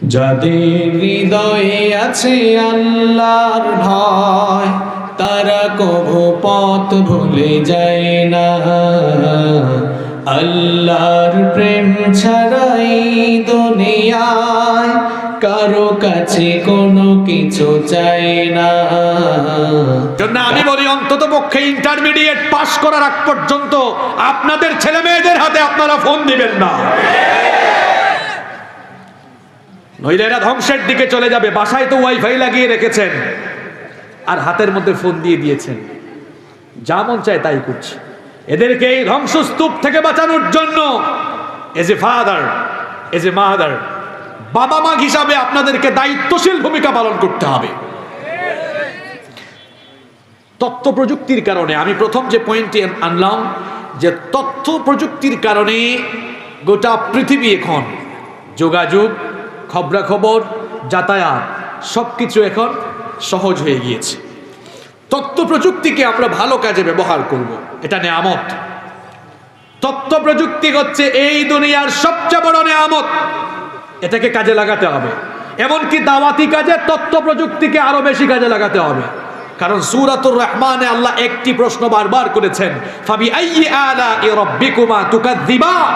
যাদের হৃদয়ে আছে আল্লাহর ভয়, তারা কভু পথ ভুলে যায় না। আল্লাহর প্রেম ছাড়াই দুনিয়ায় কারো কাছে কোনো কিছু চাই না। জন্য আমি বলি, অন্তত পক্ষে ইন্টারমিডিয়েট পাস করার আগ পর্যন্ত আপনাদের ছেলে মেয়েদের হাতে আপনারা ফোন দিবেন না, নইলে এরা ধ্বংসের দিকে চলে যাবে। বাসায় তো ওয়াইফাই লাগিয়ে রেখেছেন আর হাতের মধ্যে ফোন দিয়ে দিয়েছেন, যা মন চায় তাই করছে। এদেরকে এই ধ্বংসস্তূপ থেকে বাঁচানোর জন্য as a father, as a mother, বাবা মা হিসাবে আপনাদেরকে দায়িত্বশীল ভূমিকা পালন করতে হবে। তথ্য প্রযুক্তির কারণে আমি প্রথম যে পয়েন্টটি আনলাম, যে তথ্য প্রযুক্তির কারণে গোটা পৃথিবী এখন যোগাযোগ, খবরাখবর, যাতায়াত সবকিছু এখন সহজ হয়ে গিয়েছে। তথ্য প্রযুক্তিকে আমরা ভালো কাজে ব্যবহার করব, এটা নেয়ামত। তথ্য প্রযুক্তি হচ্ছে এই দুনিয়ার সবচেয়ে বড় নেয়ামত, এটাকে কাজে লাগাতে হবে। এমনকি দাওয়াতি কাজে তথ্য প্রযুক্তিকে আরো বেশি কাজে লাগাতে হবে। কারণ সূরাতুর রহমানে আল্লাহ একটি প্রশ্ন বারবার করেছেন, ফাবি আইয়ি আলা'i রাব্বিকুমা তুকাযযিবান।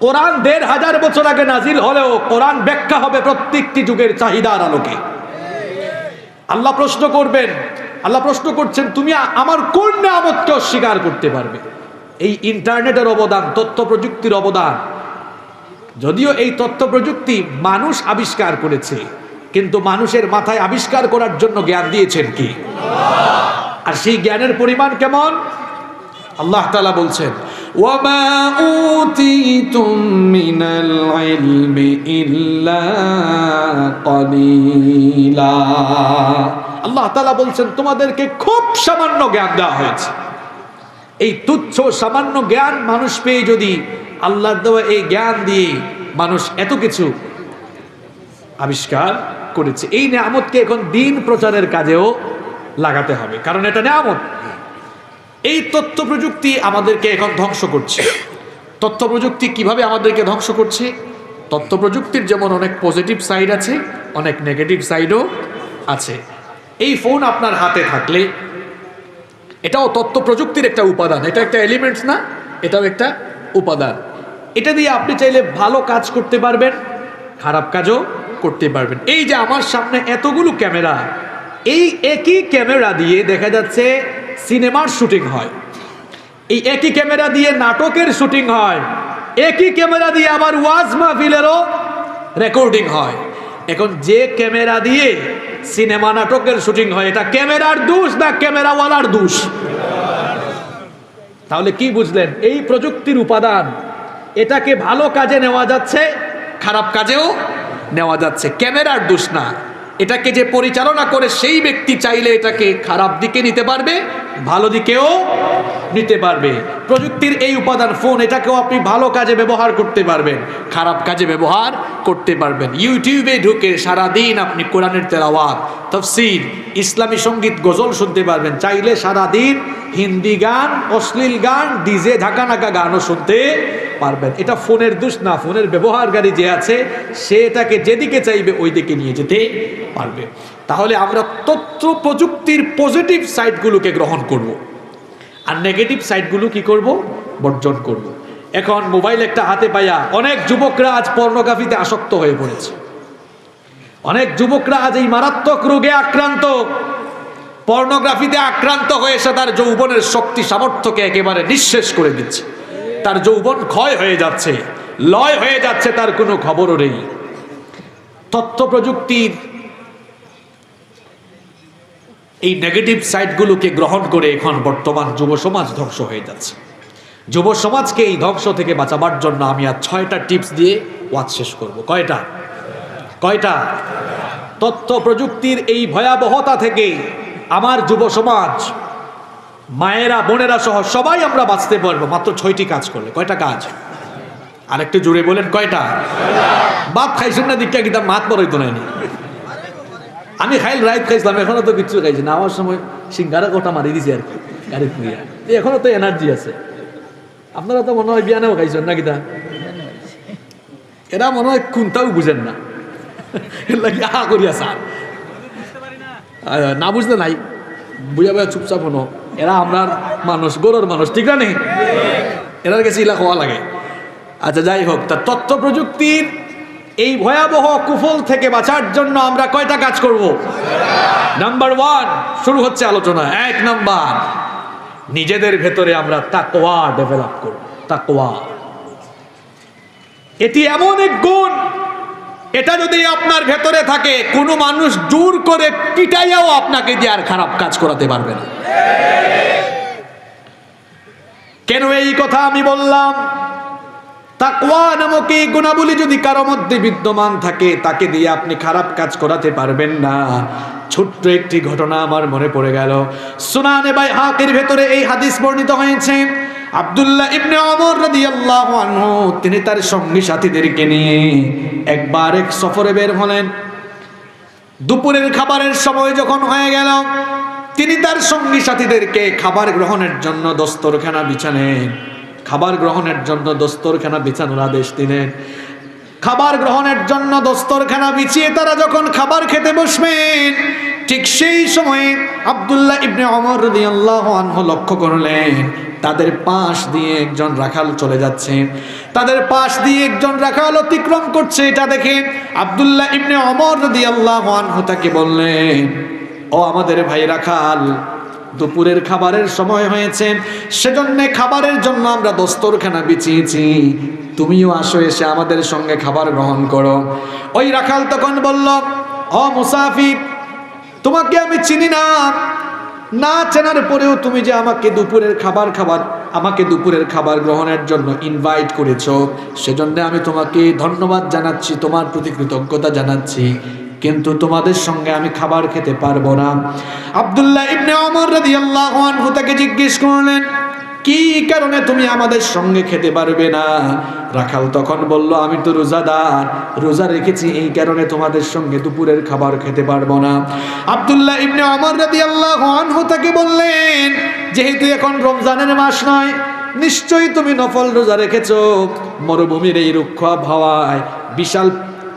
কোরআন ১৫০০ বছর আগে নাজিল হলেও কোরআন ব্যাখ্যা হবে প্রত্যেকটি যুগের চাহিদার আলোকে। আল্লাহ প্রশ্ন করবেন, আল্লাহ প্রশ্ন করছেন, তুমি আমার কোন নিয়ামতকে অস্বীকার করতে পারবে? এই ইন্টারনেটের অবদান, তথ্য প্রযুক্তির অবদান। যদিও এই তথ্য প্রযুক্তি মানুষ আবিষ্কার করেছে, কিন্তু মানুষের মাথায় আবিষ্কার করার জন্য জ্ঞান দিয়েছেন কি? আর সেই জ্ঞানের পরিমাণ কেমন? আল্লাহ তাআলা বলছেন, ওয়ামা উতীতুম মিনাল ইলমি ইল্লা কলিলা। আল্লাহ তাআলা বলছেন, তোমাদেরকে খুব সামান্য জ্ঞান দেওয়া হয়েছে। এই তুচ্ছ সামান্য জ্ঞান মানুষ পেয়ে, যদি আল্লাহর দেওয়া এই জ্ঞান দিয়ে মানুষ এত কিছু আবিষ্কার করেছে, এই নিয়ামতকে এখন দিন প্রচারের কাজেও লাগাতে হবে, কারণ এটা নিয়ামত। এই তথ্য প্রযুক্তি আমাদেরকে এখন ধ্বংস করছে। তথ্য প্রযুক্তি কিভাবে আমাদেরকে ধ্বংস করছে? তথ্য প্রযুক্তির যেমন অনেক পজিটিভ সাইড আছে, অনেক নেগেটিভ সাইডও আছে। এই ফোন আপনার হাতে থাকলে, এটাও তথ্য প্রযুক্তির একটা উপাদান, এটা একটা এলিমেন্টস না, এটাও একটা উপাদান। এটা দিয়ে আপনি চাইলে ভালো কাজ করতে পারবেন, খারাপ কাজও করতে পারবেন। এই যে আমার সামনে এতগুলো ক্যামেরা, এই একই ক্যামেরা দিয়ে দেখা যাচ্ছে সিনেমার শুটিং হয়, এই একই ক্যামেরা দিয়ে নাটকের শুটিং হয়, একই ক্যামেরা দিয়ে আবার ওয়াজ মাহফিলেরও রেকর্ডিং হয়। এখন যে ক্যামেরা দিয়ে সিনেমা নাটকের শুটিং হয়, এটা ক্যামেরার দোষ না ক্যামেরাওয়ালার দোষ? তাহলে কি বুঝলেন? এই প্রযুক্তির উপাদান, এটাকে ভালো কাজে নেওয়া যাচ্ছে, খারাপ কাজেও নেওয়া যাচ্ছে। ক্যামেরার দোষ না, এটাকে যে পরিচালনা করে সেই ব্যক্তি চাইলে এটাকে খারাপ দিকে নিতে পারবে, ভালো দিকেও নিতে পারবে। প্রযুক্তির এই উপাদান ফোন, এটাকেও আপনি ভালো কাজে ব্যবহার করতে পারবেন, খারাপ কাজে ব্যবহার করতে পারবেন। ইউটিউবে ঢুকে সারাদিন আপনি কোরআনের তেলাওয়াত, তাফসীর, ইসলামী সঙ্গীত, গজল শুনতে পারবেন। চাইলে সারাদিন হিন্দি গান, অশ্লীল গান, ডিজে ঝাঁকানাকা গানও শুনতে পারবেন। এটা ফোনের দোষ না, ফোনের ব্যবহারকারী যে আছে সে এটাকে যেদিকে চাইবে ওই দিকে নিয়ে যেতে পারবে। তাহলে আমরা তথ্য প্রযুক্তির পজিটিভ সাইডগুলোকে গ্রহণ করব, আর নেগেটিভ সাইডগুলো কি করব? বর্জন করব। এখন মোবাইল একটা হাতে পাইয়া অনেক যুবকরা আজ পর্নোগ্রাফিতে আসক্ত হয়ে পড়েছে। অনেক যুবকরা আজ এই মারাত্মক রোগে আক্রান্ত, পর্নোগ্রাফিতে আক্রান্ত হয়ে সে তার যৌবনের শক্তি সামর্থ্যকে একেবারে নিঃশেষ করে দিচ্ছে। তার যৌবন ক্ষয় হয়ে যাচ্ছে, লয় হয়ে যাচ্ছে, তার কোনো খবরও নেই। তথ্য প্রযুক্তির এই নেগেটিভ সাইডগুলোকে গ্রহণ করে এখন বর্তমান যুব সমাজ ধ্বংস হয়ে যাচ্ছে। যুব সমাজকে এই ধ্বংস থেকে বাঁচাবার জন্য আমি আর 6টা টিপস দিয়ে ওয়াজ শেষ করব। কয়টা? তথ্য প্রযুক্তির এই ভয়াবহতা থেকে আমার যুব সমাজ, মায়েরা, বোনেরা সহ সবাই আমরা বাঁচতে পারবো মাত্র 6টি কাজ করলে। কয়টা কাজ? আরেকটু জোরে বলেন, কয়টা? বাপ খাইছেন না দীক্ষা কিতাব মাত বড়ই তো নাইনি। আমি খাইল রাইত খাইছিলাম, এখনো তো কিচ্ছু খাইছি না। আমার সময় সিঙ্গারা গোটা মারি দিছি আর কি, গাড়ি পুড়িয়া। এখনো তো এনার্জি আছে। আপনারা তো মনে হয় বিয়ানেও খাইছেন না কিতা? এরা মনে হয় কোনটাও বুঝেন না। এর লাগি আহা করিয়া স্যার না বুঝতে নাই, বুঝা বুঝা চুপচাপ হনো। এরা আমরার মানুষ, গরুর মানুষ, ঠিক না নেই? এরার কাছে ইলা হওয়া লাগে। আচ্ছা যাই হোক, তা তথ্য প্রযুক্তির এই ভয়াবহ কুফল থেকে বাঁচার জন্য আমরা কয়টা কাজ করব? নাম্বার 1 শুরু হচ্ছে আলোচনা। 1 নাম্বার, নিজেদের ভেতরে আমরা তাকওয়া ডেভেলপ করব। তাকওয়া এটি এমন এক গুণ, এটা যদি আপনার ভেতরে থাকে, কোনো মানুষ জোর করে পিটাইয়াও আপনাকে দিয়ে আর খারাপ কাজ করাতে পারবে না। কেন এই কথা আমি বললাম? তাকওয়া নামক এই গুণাবলী যদি কারো মধ্যে বিদ্যমান থাকে, তাকে দিয়ে আপনি খারাপ কাজ করাতে পারবেন না। ছোট্ট একটি ঘটনা আমার মনে পড়ে গেল। সুনানে বাইহাকির ভেতরে এই হাদিস বর্ণিত হয়েছে। আব্দুল্লাহ ইবনে ওমর রাদিয়াল্লাহু আনহু তিনি তার সঙ্গী সাথীদেরকে নিয়ে একবার এক সফরে বের হলেন। দুপুরের খাবারের সময় যখন হয়ে গেল, তিনি তার সঙ্গী সাথীদেরকে খাবার গ্রহণের জন্য দস্তরখানা বিছালেন। খাবার গ্রহণের জন্য দস্তরখানা বিছানোর আদেশ দিলেন। খাবার গ্রহণের জন্য দস্তরখানা বিছিয়ে তারা যখন খাবার খেতে বসবেন, ঠিক সেই সময়ে আব্দুল্লাহ ইবনে ওমর রাদিয়াল্লাহু আনহু লক্ষ্য করলেন তাদের পাশ দিয়ে একজন রাখাল চলে যাচ্ছে। তাদের পাশ দিয়ে একজন রাখাল অতিক্রম করছে। এটা দেখে আব্দুল্লাহ ইবনে ওমর রাদিয়াল্লাহু আনহু তাকে বললেন, ও আমাদের ভাই রাখাল, দুপুরের খাবারের সময় হয়েছে, সেজন্য খাবারের জন্য আমরা দস্তরখানা বিছিয়েছি, তুমিও আসো, এসে আমাদের সঙ্গে খাবার গ্রহণ করো। ওই রাখাল তখন বলল, ও মুসাফির, তোমাকে আমি চিনি না, না চেনার পরেও তুমি যে আমাকে দুপুরের খাবার গ্রহণের জন্য ইনভাইট করেছো, সেজন্য আমি তোমাকে ধন্যবাদ জানাচ্ছি, তোমার প্রতি কৃতজ্ঞতা জানাচ্ছি, কিন্তু তোমাদের সঙ্গে আমি খাবার খেতে পারবো না। আব্দুল্লাহ ইবনে ওমর রাদিয়াল্লাহু আনহু তাকে জিজ্ঞেস করলেন, কি কারণে তুমি আমাদের সঙ্গে খেতে পারবে না? রাখাল তখন বলল, আমি তো রোজাদার, রোজা রেখেছি, এই কারণে তোমাদের সঙ্গে দুপুরের খাবার খেতে পারবো না। আব্দুল্লাহ ইবনে ওমর রাদিয়াল্লাহু আনহু তাকে বললেন, যেহেতু এখন রমজানের মাস নয়, নিশ্চয়ই তুমি নফল রোজা রেখেছো, মরুভূমির এই রুক্ষ আবহাওয়ায় বিশাল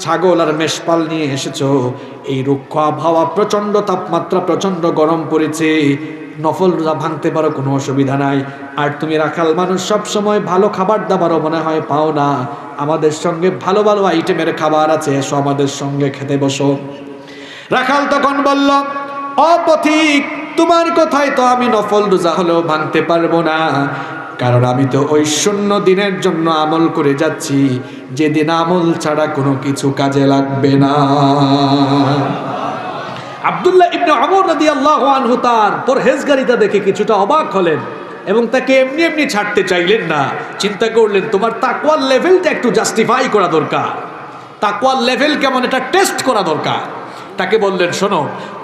ছাগল আর মেষপাল নিয়ে এসেছো, এই রুক্ষ আবহাওয়া, প্রচন্ড তাপমাত্রা, প্রচন্ড গরম পড়েছে, নফল রোজা ভাঙতে পারো, কোনো অসুবিধা নাই। আর তুমি রাখাল মানুষ, সব সময় ভালো খাবার দাবারও মনে হয় পাও না, আমাদের সঙ্গে ভালো ভালো আইটেমের খাবার আছে, এসো আমাদের সঙ্গে খেতে বসো। রাখাল তখন বলল, ও পথিক, তোমার কথায় তো আমি নফল রোজা হলেও ভাঙতে পারবো না, কারণ আমি তো ওই 0 দিনের জন্য আমল করে যাচ্ছি, যেদিন আমল ছাড়া কোনো কিছু কাজে লাগবে না। আব্দুল্লাহ ইবনে ওমর রাদিয়াল্লাহু আনহু তার পরহেজগারিতা দেখে কিছুটা অবাক হলেন এবং তাকে এমনি এমনি ছাড়তে চাইলেন না। চিন্তা করলেন, তোমার তাকওয়ার লেভেলটা একটু জাস্টিফাই করা দরকার, তাকওয়ার লেভেল কেমন এটা টেস্ট করা দরকার। তাকে বললেন, শোনো,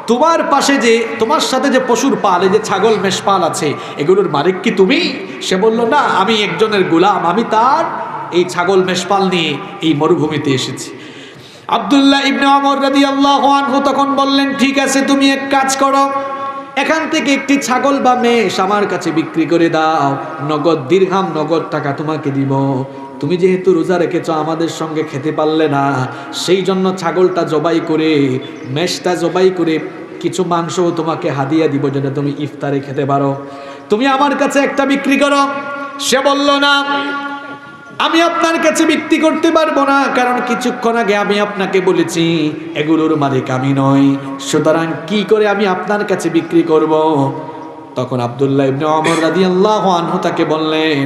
তোমার পাশে যে, তোমার সাথে যে পশুর পাল, এই যে ছাগল মেষপাল আছে, এগুলোর মালিক কি তুমি? সে বলল, না, আমি একজনের গোলাম, আমি তার এই ছাগল মেষপাল নিয়ে এই মরুভূমিতে এসেছি। আব্দুল্লাহ ইবনে ওমর রাদিয়াল্লাহু আনহু তখন বললেন, ঠিক আছে, তুমি এক কাজ করো, এখান থেকে একটি ছাগল বা মেষ আমার কাছে বিক্রি করে দাও, নগদ দিরহাম, নগদ টাকা তোমাকে দিব। তুমি যেহেতু রোজা রেখেছ, আমাদের সঙ্গে খেতে পারলে না, সেই জন্য ছাগলটা জবাই করে, মেষটা জবাই করে কিছু মাংসও তোমাকে হাদিয়া দিব, যেটা তুমি ইফতারে খেতে পারো। তুমি আমার কাছে একটা বিক্রি করো। সে বলল, না, আমি আপনার কাছে বিক্রি করতে পারবো না, কারণ কিছুক্ষণ আগে আমি আপনাকে বলেছি এগুলোর মালিক আমি নই, সুতরাং কি করে আমি আপনার কাছে বিক্রি করব? তখন আব্দুল্লাহ ইবনে ওমর রাদিয়াল্লাহু আনহু তাকে বললেন,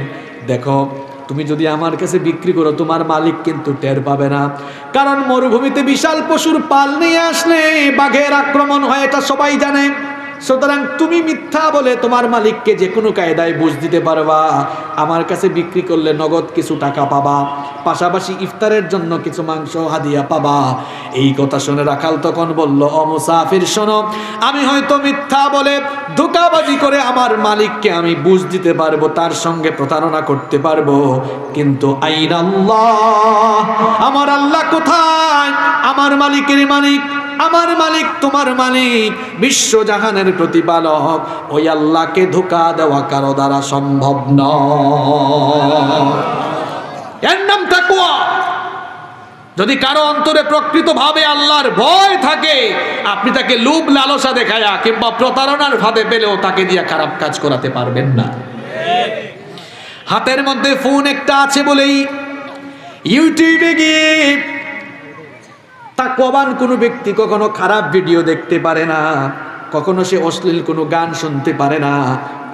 দেখো, তুমি যদি আমার কাছে বিক্রি করো, তোমার মালিক কিন্তু টের পাবে না, কারণ মরুভূমিতে বিশাল পশুর পাল নিয়ে আসলে বাঘের আক্রমণ হয়, এটা সবাই জানে। সুতরাং তুমি মিথ্যা বলে তোমার মালিককে যে কোনো কায়দায় বুঝ দিতে পারবা, আমার কাছে বিক্রি করলে নগদ কিছু টাকা পাবা, পাশাপাশি ইফতারের জন্য কিছু মাংস হাদিয়া পাবা। এই কথা শুনে রাখাল তখন বলল, ও মুসাফির, শোনো, আমি হয়তো মিথ্যা বলে ধোঁকাবাজি করে আমার মালিককে আমি বুঝ দিতে পারবো, তার সঙ্গে প্রতারণা করতে পারবো, কিন্তু আইন আল্লাহ, আমার আল্লাহ কোথায়? আমার মালিকের মালিক, আমার মালিক তোমার মালিক, বিশ্বজাহানের প্রতিপালক, ওই আল্লাহকে ধোঁকা দেওয়া কারো দ্বারা সম্ভব নয়। এর নাম তাকওয়া। যদি কারো অন্তরে প্রকৃতভাবে আল্লাহর ভয় থাকে, আপনি তাকে লোভ লালসা দেখায়া কিংবা প্রতারণার ফাঁদে পেলেও তাকে দিয়ে খারাপ কাজ করাতে পারবেন না। হাতের মধ্যে ফোন একটা আছে বলেই ইউটিউবে গিয়ে তাকওয়াবান কোনো ব্যক্তি কখনো খারাপ ভিডিও দেখতে পারে না, কখনো সে অশ্লীল কোনো গান শুনতে পারে না,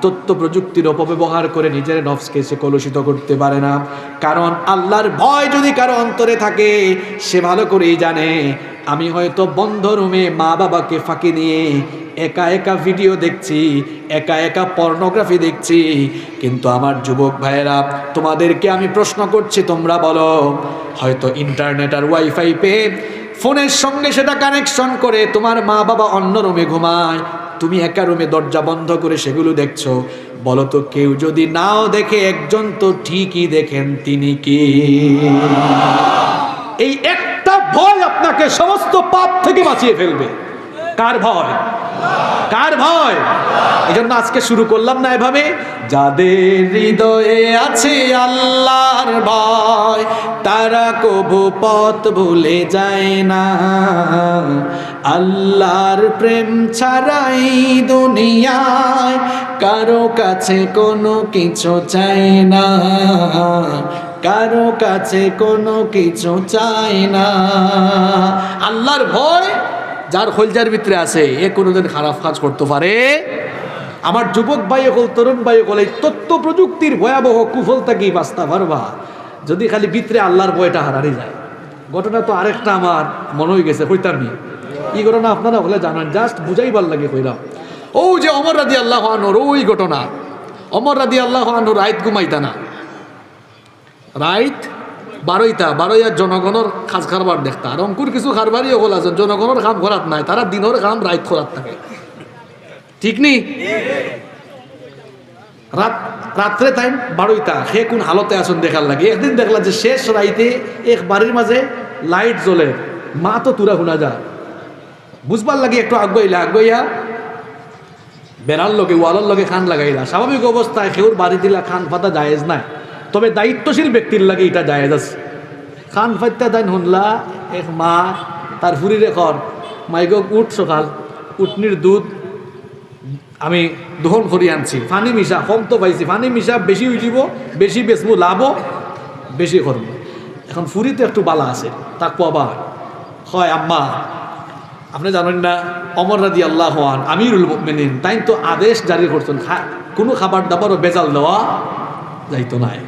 তথ্য প্রযুক্তির অপব্যবহার করে নিজের নফসকে সে কলুষিত করতে পারে না। কারণ আল্লাহর ভয় যদি কারো অন্তরে থাকে, সে ভালো করেই জানে আমি হয়তো বন্ধ রুমে মা বাবাকে ফাঁকি নিয়ে একা একা ভিডিও দেখছি, একা একা পর্নোগ্রাফি দেখছি, কিন্তু আমার যুবক ভাইয়েরা তোমাদেরকে আমি প্রশ্ন করছি, তোমরা বলো হয়তো ইন্টারনেট আর ওয়াইফাই পেয়ে ফোনের সঙ্গে সেটা কানেকশন করে তোমার মা বাবা অন্য রুমে ঘুমায়, তুমি একা রুমে দরজা বন্ধ করে সেগুলো দেখছো। বলো তো কেউ যদি নাও দেখে, একজন তো ঠিকই দেখেন, তিনি কি? এই একটা ভয় আপনাকে সমস্ত পাপ থেকে বাঁচিয়ে ফেলবে। কার ভয়? কার ভয়? এই জন্য আজকে শুরু করলাম না এভাবে, যাদের হৃদয়ে আছে আল্লাহর ভয় তারা কবু পথ ভুলে যায় না, আল্লাহর প্রেম ছাড়াই দুনিয়ায় কারো কাছে কোনো কিছু চায় না, কারো কাছে কোনো কিছু চায় না। আল্লাহর ভয় যার হলজার ভিতরে আছে, এ কোনোদিন খারাপ কাজ করতে পারে। আমার যুবক ভাই হল, তরুণ ভাই হল, এই তথ্য প্রযুক্তির ভয়াবহ কুফলতা কি বাঁচতে পারবা যদি খালি ভিতরে আল্লাহর ভয়টা হারানি যায়। ঘটনা তো আরেকটা আমার মনে হয়ে গেছে, কইতাম নি এই ঘটনা, আপনারা হলে জানেন, জাস্ট বুঝাইবার লাগে কইলাম। ও যে ওমর রাদিয়াল্লাহু আনহুর ওই ঘটনা, ওমর রাদিয়াল্লাহু আনহু রাইত ঘুমাইতা না, রাইত বারোইয়ার জনগণের খাজ খারবার দেখতা, আর অঙ্কুর কিছু খারবারই হল আছে জনগণের কাম ঘরাত নাই, তারা দিনের কাম রাইত খরাত থাকে, ঠিক নি? রাত্রে তাই বারোইতা, সে কোন হালতে আসুন দেখার লাগে। একদিন দেখলা যে শেষ রাইতে এক বাড়ির মাঝে লাইট জ্বলে, মা তো তুরা শুনা যা, বুঝবার লাগে একটু আগুইয়া বেড়ার লগে ওয়ালের লগে খান লাগাইলা। স্বাভাবিক অবস্থায় কেউর বাড়ি দিলা খান পাতা জায়েজ নাই, তবে দায়িত্বশীল ব্যক্তির লাগে এটা জায়েজ আছে। খান ফাইতা দাইন শুনলা এক মা তার ফুরি রেখর মাইক উঠ সকাল উটনির দুধ আমি দহন করি আনছি, ফানি মিশা কম তো পাইছি, ফানি মিশা বেশি উঠিব, বেশি বেচবো, লাভও বেশি করবো। এখন ফুরিতে একটু বালা আছে, তাক পাবা হয় আম্মা আপনি জানেন না ওমর রাদিয়াল্লাহু আনহু আমিরুল মুমিনিন, তাই তো আদেশ জারি করছেন কোনো খাবার দাবারও বেজাল দেওয়া যাইতো নাই।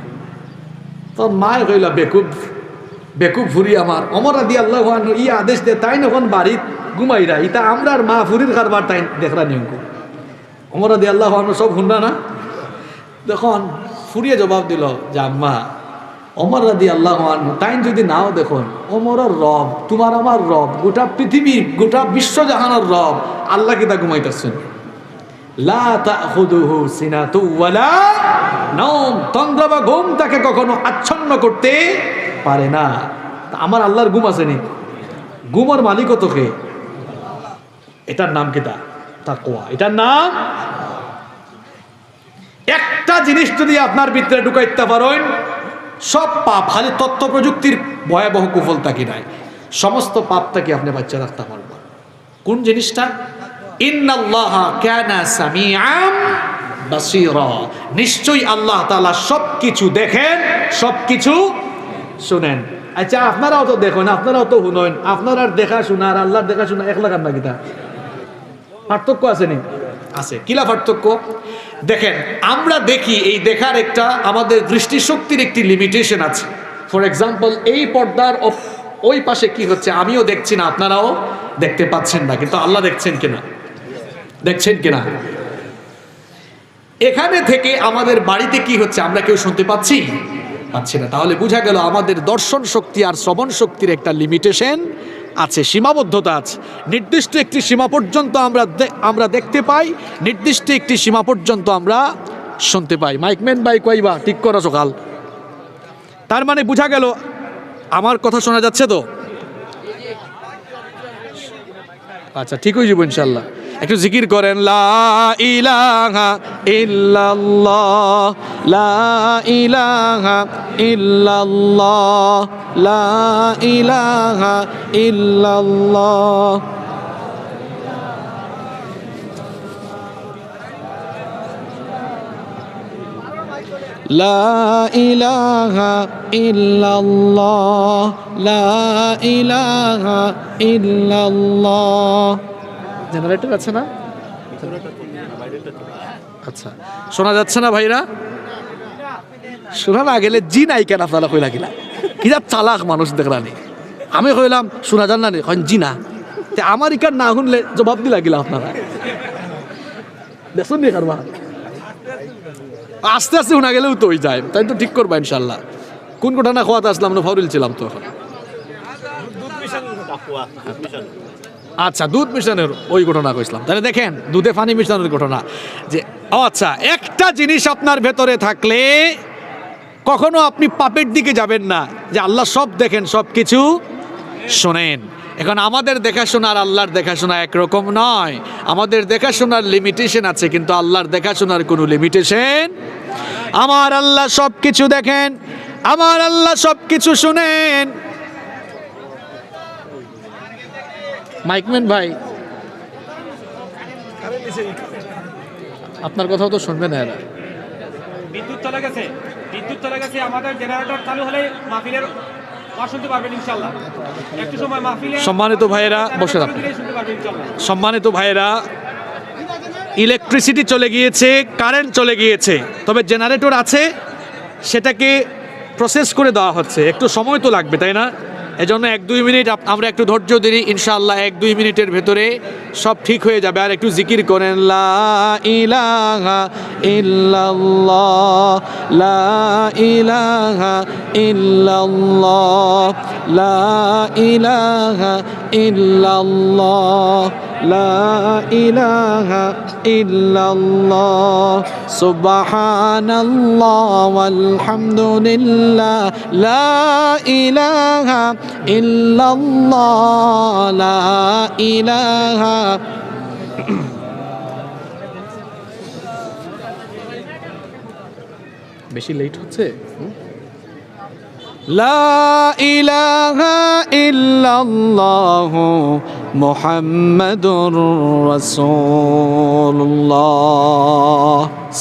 তো মায় কইলা বেকুব ফুরি আমার, ওমর রাদিয়াল্লাহু আনহু ই আদেশ দে, তাই এখন বাড়িত ঘুমাইরা, ইতা আমরা আর মা ফুরির খারবার তাই দেখরা নিয়ঙ্ক। ওমর রাদিয়াল্লাহু আনহু সব শুনরা না, দেখুন ফুরিয়ে জবাব দিল যে আম্মা ওমর রাদিয়াল্লাহু আনহু তাই যদি নাও দেখুন, ওমরের রব তোমার আমার রব, গোটা পৃথিবীর গোটা বিশ্বজাহানের রব আল্লাহ কি তা ঘুমাইতেছেন, লা তাখুদুহু সিনাতু ওয়ালা নাওম, তন্দ্রা বা ঘুম তাকে কখনো আচ্ছন্ন করতে পারে না। আমার আল্লাহর ঘুম আসেনি, ঘুমের মালিকও তোকে, এটার নাম কি? তাকওয়া, এটার নাম। একটা জিনিস যদি আপনার ভিতরে ঢুকাইতে পারেন, সব পাপ, খালি তথ্য প্রযুক্তির ভয়াবহ কুফলতা কি নাই, সমস্ত পাপটাকে আপনি বাচ্চা রাখতে পারবেন। কোন জিনিসটা? ইন্নাল্লাহা কানা সামিআম বাসীরা, নিশ্চয়ই আল্লাহ তাআলা সবকিছু দেখেন, সবকিছু শুনেন। আচ্ছা আপনারাও তো দেখেন, আপনারাও তো শুনেন, আপনার আর দেখা শোনা আর আল্লাহর দেখা শোনা এক লাগান না কিতা? পার্থক্য আছে নি? আছে। কিলা পার্থক্য? দেখেন আমরা দেখি, এই দেখার একটা আমাদের দৃষ্টিশক্তির একটি লিমিটেশন আছে। ফর এক্সাম্পল এই পর্দার ওই পাশে কি হচ্ছে আমিও দেখছি না, আপনারাও দেখতে পাচ্ছেন না, কিন্তু আল্লাহ দেখছেন কিনা? দেখছেন কিনা? এখানে থেকে আমাদের বাড়িতে কি হচ্ছে আমরা কেউ শুনতে পাচ্ছি না। তাহলে বোঝা গেল আমাদের দর্শন শক্তি আর শ্রবণ শক্তির একটা লিমিটেশন আছে, সীমাবদ্ধতা আছে। নির্দিষ্ট একটি সীমা পর্যন্ত আমরা দেখতে পাই, নির্দিষ্ট একটি সীমা পর্যন্ত আমরা শুনতে পাই। মাইকম্যান বাই কইবা ঠিক করা সকাল। তার মানে বোঝা গেল, আমার কথা শোনা যাচ্ছে তো? আচ্ছা ঠিক হয়ে যাবো ইনশাল্লাহ। একটু জিকির করেন, লা ইলাহা ইল্লাল্লাহ, লা ইলাহা ইল্লাল্লাহ, লা ইলাহা ইল্লাল্লাহ। লা ইলাহা ইল্লাল্লাহ, লা ইলাহা ইল্লাল্লাহ। জেনারেটর আছে না? আচ্ছা, শোনা যাচ্ছে না ভাইরা? শোনা না গেলে জি নাই কেন আপনারা কইলা কিনা? কিরা চালাক মানুষ দেখলানি। আমি কইলাম শোনা যান না, কইন জি না। তে আমার ইকার না শুনলে জবাব দিলা গিলা আপনারা। দেখুন নি কারবা আস্তে আস্তে শোনা গেলেও তো হয়ে যায়, তাই তো ঠিক করবা ইনশাল্লাহ। কোন ঘটনা খোয়াতে আসলাম না, ফরিল ছিলাম তো এখন। আচ্ছা, দুধ মিশানোর ওই ঘটনা কইছিলাম। তাহলে দেখেন দুধে পানি মিশানোর ঘটনা যে আচ্ছা, একটা জিনিস আপনার ভেতরে থাকলে কখনো আপনি পাপের দিকে যাবেন না, যে আল্লাহ সব দেখেন, সব কিছু শোনেন। এখন আমাদের দেখাশোনা আর আল্লাহর দেখাশোনা একরকম নয়। আমাদের দেখাশোনার লিমিটেশন আছে, কিন্তু আল্লাহর দেখাশোনার কোনো লিমিটেশন। আমার আল্লাহ সব কিছু দেখেন, আমার আল্লাহ সব কিছু শুনেন। মাইকম্যান ভাই, আপনার কথাও তো শুনবে না এরা। বিদ্যুৎ চলে গেছে, বিদ্যুৎ চলে গেছে। আমাদের জেনারেটর চালু হলে মাহফিলের ওয়াজ শুনতে পারবেন ইনশাআল্লাহ। একটু সময় মাহফিলে সম্মানিত ভাইয়েরা বসে থাকুন। শুনতে পারবেন ইনশাআল্লাহ। সম্মানিত ভাইয়েরা, ইলেকট্রিসিটি চলে গিয়েছে, কারেন্ট চলে গিয়েছে, তবে জেনারেটর আছে, সেটাকে প্রসেস করে দেওয়া হচ্ছে। একটু সময় তো লাগবে, তাই না? এজন্য 1-2 মিনিট আমরা একটু ধৈর্য দিই, ইনশাআল্লাহ 1-2 মিনিটের ভেতরে সব ঠিক হয়ে যাবে। আর একটু জিকির করেন, লা ইলাহা ইল্লাল্লাহ, লা ইলাহা ইল্লাল্লাহ, লা ইলাহা ইল্লাল্লাহ, লা ইলাহা ইল্লাল্লাহ, সুবহানাল্লাহ ওয়ালহামদুলিল্লাহ, লা ইলাহা ইল্লাল্লাহ, লা ইলাহা। বেশি লেট হচ্ছে? লা ইলাহা ইল্লাল্লাহ মুহাম্মাদুর রাসূলুল্লাহ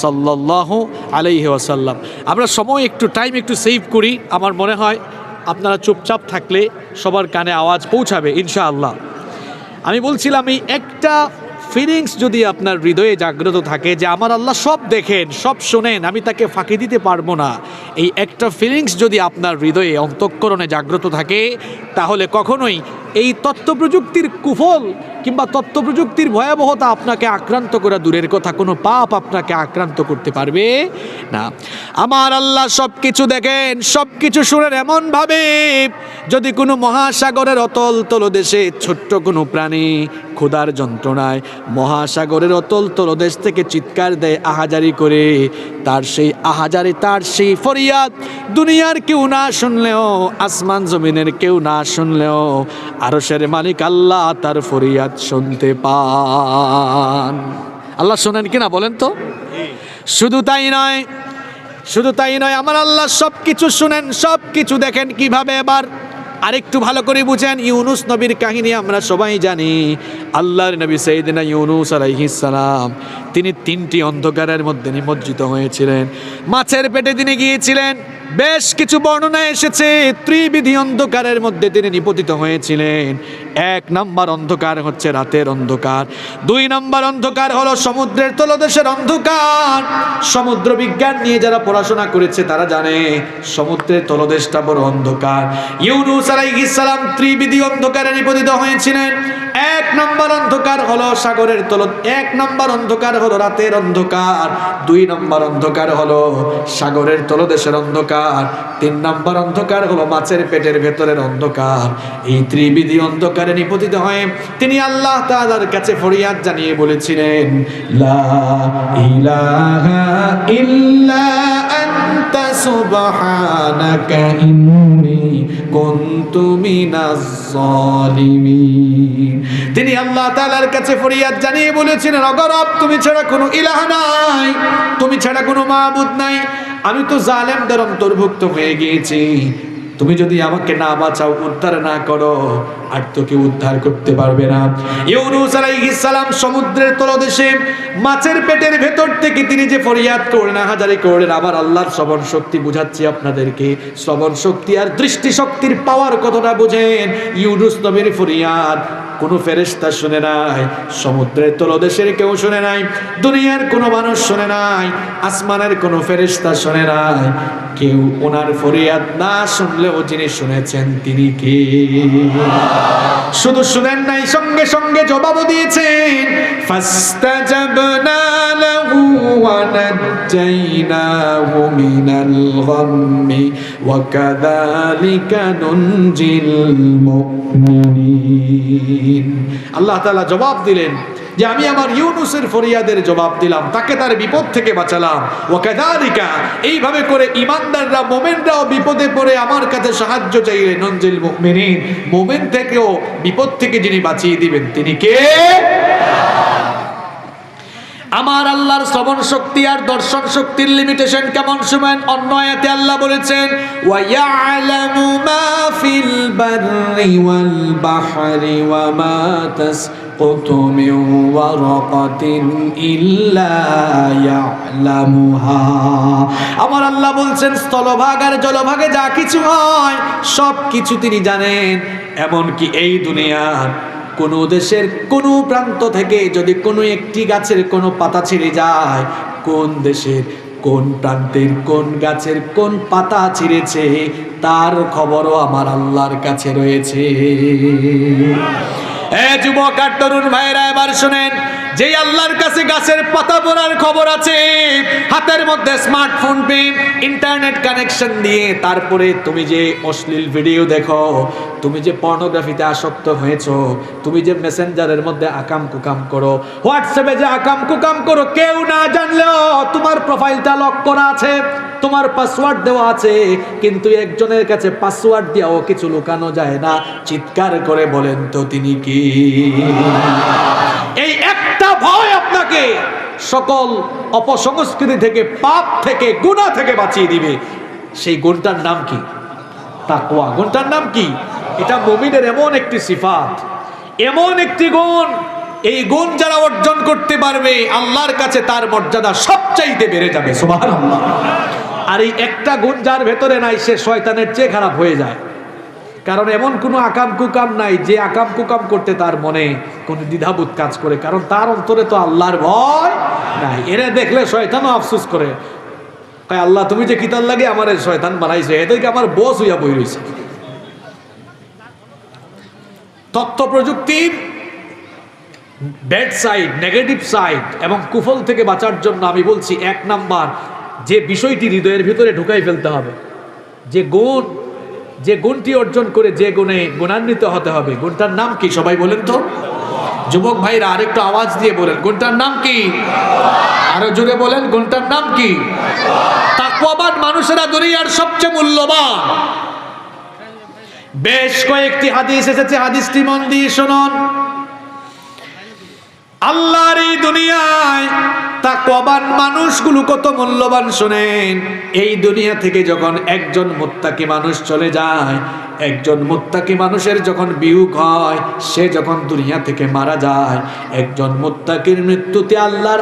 সাল্লাল্লাহু আলাইহি ওয়াসাল্লাম। আমরা সময় একটু টাইম একটু সেভ করি। আমার মনে হয় আপনারা চুপচাপ থাকলে সবার কানে আওয়াজ পৌঁছাবে ইনশাআল্লাহ। আমি বলছিলাম, এই একটা ফিলিংস যদি আপনার হৃদয়ে জাগ্রত থাকে যে আমার আল্লাহ সব দেখেন, সব শোনেন, আমি তাকে ফাঁকি দিতে পারবো না, এই একটা ফিলিংস যদি আপনার হৃদয়ে অন্তঃকরণে জাগ্রত থাকে, তাহলে কখনোই এই তথ্য প্রযুক্তির কুফল কিংবা তথ্য প্রযুক্তির ভয়াবহতা আপনাকে আক্রান্ত করা দূরের কথা, কোনো পাপ আপনাকে আক্রান্ত করতে পারবে না। আমার আল্লাহ সব কিছু দেখেন, সব কিছু শুনেন এমনভাবে, যদি কোনো মহাসাগরের অতল তলদেশে ছোট্ট কোনো প্রাণী ক্ষুধার যন্ত্রণায় মহাসাগরের অতল তলদেশ থেকে চিৎকার দেয় আহাজারি করে, তার সেই আহাজারি, তার সেই ফরিয়াদ দুনিয়ার কেউ না শুনলেও, আসমান জমিনের কেউ না শুনলেও, আরশের মালিক আল্লাহ তার ফরিয়াদ শুনতে পান। আল্লাহ শোনেন কিনা বলেন তো? শুধু তাই নয়, শুধু তাই নয়, আমার আল্লাহ সব কিছু শুনেন, সব কিছু দেখেন। কিভাবে? এবার আরেকটু ভালো করে বুঝেন। ইউনুস নবীর কাহিনী আমরা সবাই জানি। আল্লাহর নবী সাইয়েদনা ইউনুস আলাইহিস সালাম, তিনি 3টি অন্ধকারের মধ্যে নিমজ্জিত হয়েছিলেন। মাছের পেটে তিনি গিয়েছিলেন। বেশ কিছু বর্ণনা এসেছে ত্রিবিধি অন্ধকারের মধ্যে তিনি নিপতিত হয়েছিলেন। 1 নম্বর অন্ধকার হচ্ছে রাতের অন্ধকার, 2 নম্বর অন্ধকার হলো সমুদ্রের তলদেশের অন্ধকার। সমুদ্র বিজ্ঞান নিয়ে যারা পড়াশোনা করেছে তারা জানে সমুদ্রের তলদেশটা বড় অন্ধকার। ইউনুস আলাইহিস সালাম ত্রিবিধি অন্ধকারে নিপতিত হয়েছিলেন। 1 নম্বর অন্ধকার হলো সাগরের তল, 1 নম্বর অন্ধকার হলো রাতের অন্ধকার, 2 নম্বর অন্ধকার হলো সাগরের তলদেশের অন্ধকার, 3 নম্বর অন্ধকার হলো মাছের পেটের ভেতরের অন্ধকার। এই ত্রিবিধি অন্ধকারে নিপতিত হয়ে তিনি আল্লাহ তাআলার কাছে ফরিয়াদ জানিয়ে বলেছিলেন, লা ইলাহা ইল্লা আনতা সুবহানাকা ইন্নী কুনতু মিনাজ জালিমিন। তিনি আল্লাহ তাআলার কাছে ফরিয়াদ জানিয়ে বলেছিলেন, অগরব তুমি ছাড়া কোনো ইলাহ নাই, তুমি ছাড়া কোনো মাবুদ নাই, আমি তো জালেমদের অন্তর্ভুক্ত হয়ে গিয়েছি, তুমি যদি আমাকে না বাঁচাও, উদ্ধার না করো, আর তো কেউ উদ্ধার করতে পারবে না। ইউনূস আলাইহিস সালাম সমুদ্রের তলদেশে মাছের পেটের ভেতর থেকে তিনি যে ফরিয়াদ করলেন, হাজারি করলেন, আবার আল্লাহর শ্রবণ শক্তি বুঝাচ্ছি আপনাদেরকে, শ্রবণ শক্তি আর দৃষ্টি শক্তির পাওয়ার কতটা বুঝেন। ইউনূস নবীর ফরিয়াদ কোনো ফেরেশতা শুনে নাই, সমুদ্রের তলদেশের কেউ শুনে নাই, দুনিয়ার কোনো মানুষ শুনে নাই, আসমানের কোনো ফেরেশতা শুনে নাই, কেউ ওনার ফরিয়াদ না শুনলেও যিনি শুনেছেন তিনি কে? শুধু শুনেন নাই, সঙ্গে সঙ্গে জবাবও দিয়েছেন। ফাস্তাজাবনা লাহু ওয়া নাজ্জাইনাহু মিনাল গাম্মি ওয়া কাযালিকা নুনজিল মুমিনিন। আল্লাহ তাআলা জবাব দিলেন যে আমি আমার ইউনূসের ফরিয়াদের জবাব দিলাম, তাকে তার বিপদ থেকে বাঁচালাম। ওয়া কাযালিকা, এইভাবে করে ঈমানদাররা, মুমিনরাও বিপদে পড়ে আমার কাছে সাহায্য চাইলে নুনজিল মুমিনিন, মুমিন থেকেও বিপদ থেকে যিনি বাঁচিয়ে দিবেন তিনি কে? আমার আল্লাহর শ্রবণ শক্তি আর দর্শন শক্তির লিমিটেশন কেমন শুনেন। অন্য আয়াতে আল্লাহ বলেছেন, ওয়া ইয়ালামু মা ফিল বাররি ওয়াল বাহরি ওয়া মা তাসকুতু মিন ওয়ারাকাতিন ইল্লা ইয়ালামুহা। আমার আল্লাহ বলছেন, স্থলভাগ আর জলভাগে যা কিছু হয় সব কিছু তিনি জানেন। এমনকি এই দুনিয়ার কোনো দেশের কোনো প্রান্ত থেকে যদি কোনো একটি গাছের কোনো পাতা ছিঁড়ে যায়, কোন দেশের কোন প্রান্তের কোন গাছের কোন পাতা ছিঁড়েছে তার খবরও আমার আল্লাহর কাছে রয়েছে। যুবক আর তরুণ ভাইরা এবার শুনেন, যেই আল্লাহর কাছে গাছের পাতা পড়ার খবর আছে, হাতের মধ্যে স্মার্টফোন পেয়ে ইন্টারনেট কানেকশন দিয়ে তারপরে তুমি যে অশ্লীল ভিডিও দেখো, তুমি যে পর্নোগ্রাফিতে আসক্ত হয়েছো, তুমি যে মেসেঞ্জারের মধ্যে আকাম কুকাম করো, হোয়াটসঅ্যাপে যে আকাম কুকাম করো, কেউ না জানলেও তোমার প্রোফাইলটা লক করা আছে, তোমার পাসওয়ার্ড দেওয়া আছে, কিন্তু একজনের কাছে পাসওয়ার্ড দিয়েও কিছু লুকানো যায় না। চিৎকার করে বলেন তো তিনি কি? এই একটা ভয় আপনাকে সকল অপসংস্কৃতি থেকে, পাপ থেকে, গুনাহ থেকে বাঁচিয়ে দিবে। সেই গুণটার নাম কি? তাকওয়া। গুণটার নাম কি? এটা মুমিনের এমন একটি সিফাত, এমন একটি গুণ, এই গুণ যারা অর্জন করতে পারবে আল্লাহর কাছে তার মর্যাদা সবচাইতে বেড়ে যাবে। সুবহানাল্লাহ। আর এই একটা গুণ যার ভেতরে নাই, সে শয়তানের চেয়ে খারাপ হয়ে যায়। কারণ এমন কোনো আকাম কুকাম নাই যে আকাম কুকাম করতে তার মনে কোনো দ্বিধাবোধ কাজ করে, কারণ তার অন্তরে তো আল্লাহর ভয় নাই। এরা দেখলে শয়তানও আফসোস করে, কয় আল্লাহ তুমি যে কিতার লাগে আমার শয়তান বানাইছে, এদেরকে আমার বস হইয়া বই রয়েছে। তথ্য প্রযুক্তির ব্যাড সাইড, নেগেটিভ সাইড এবং কুফল থেকে বাঁচার জন্য আমি বলছি, এক নাম্বার যে বিষয়টি হৃদয়ের ভিতরে ঢুকাই ফেলতে হবে, যে গুণটি অর্জন করে যে গুণে গুণান্বিত হতে হবে, গুণটার নাম কি? সবাই বলেন তো। যুবক ভাইরা আরেকটু আওয়াজ দিয়ে বলেন, গুণটার নাম কি? আরো জোরে বলেন, গুণটার নাম কি? তাকওয়াবান মানুষেরা দুনিয়ার সবচেয়ে মূল্যবান। বেশ কয়েকটি হাদিস এসেছে, হাদিসটি মন দিয়ে শুনুন। আল্লাহর এই দুনিয়ায় তাকওয়াবান মানুষগুলো কত মূল্যবান শুনেন। এই দুনিয়া থেকে যখন একজন মুত্তাকি মানুষ চলে যায়, একজন মুত্তাকি মানুষের যখন বিয়োগ হয়, সে যখন দুনিয়া থেকে মারা যায়, একজন মুত্তাকির মৃত্যুতে আল্লাহর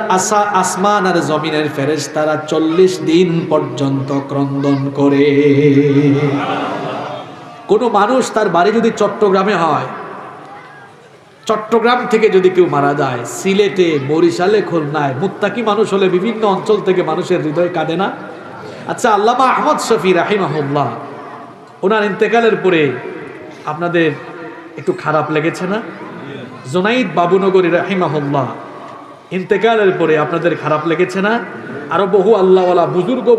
আসমান আর জমিনের ফেরেশতারা 40 দিন পর্যন্ত ক্রন্দন করে। কোনো মানুষ তার বাড়ি যদি চট্টগ্রামে হয়, চট্টগ্রাম থেকে যদি কেউ মারা যায়, সিলেটে, বরিশালে, খুলনায়, মুত্তাকি মানুষ হলে বিভিন্ন অঞ্চল থেকে মানুষের হৃদয় কাঁদে না? আচ্ছা, আল্লামা আহমদ শফি রাহিমাহুল্লাহ, ওনার ইন্তেকালের পরে আপনাদের একটু খারাপ লেগেছে না? জুনাইদ বাবুনগরী রাহিমাহুল্লাহ ইন্তেকালের পরে আপনাদের খারাপ লেগেছে না? আরো বহু আল্লাহওয়ালা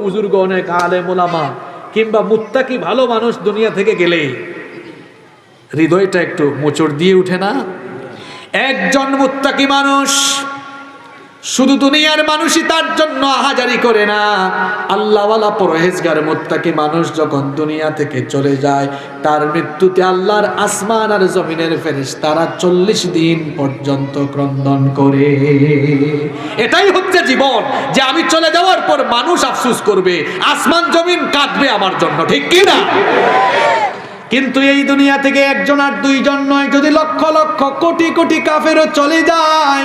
বুজুর্গ অনেক আলেম ওলামা কিংবা মুত্তাকি ভালো মানুষ দুনিয়া থেকে গেলে হৃদয়টা একটু মোচড় দিয়ে উঠে না? একজন মুত্তাকি মানুষ শুধু দুনিয়ার মানুষই তার জন্য আহাজারি করে না, আল্লাহওয়ালা পরহেজগার মুত্তাকি মানুষ যখন দুনিয়া থেকে চলে যায়, তার মৃত্যুতে আল্লাহর আসমান আর জমিনের ফেরেশতারা 40 দিন পর্যন্ত ক্রন্দন করে। এটাই হচ্ছে জীবন, যে আমি চলে যাওয়ার পর মানুষ আফসোস করবে, আসমান জমিন কাঁদবে আমার জন্য, ঠিক কি না? কিন্তু এই দুনিয়া থেকে একজন আর দুইজন নয়, যদি লক্ষ লক্ষ কোটি কোটি কাফেরও চলে যায়,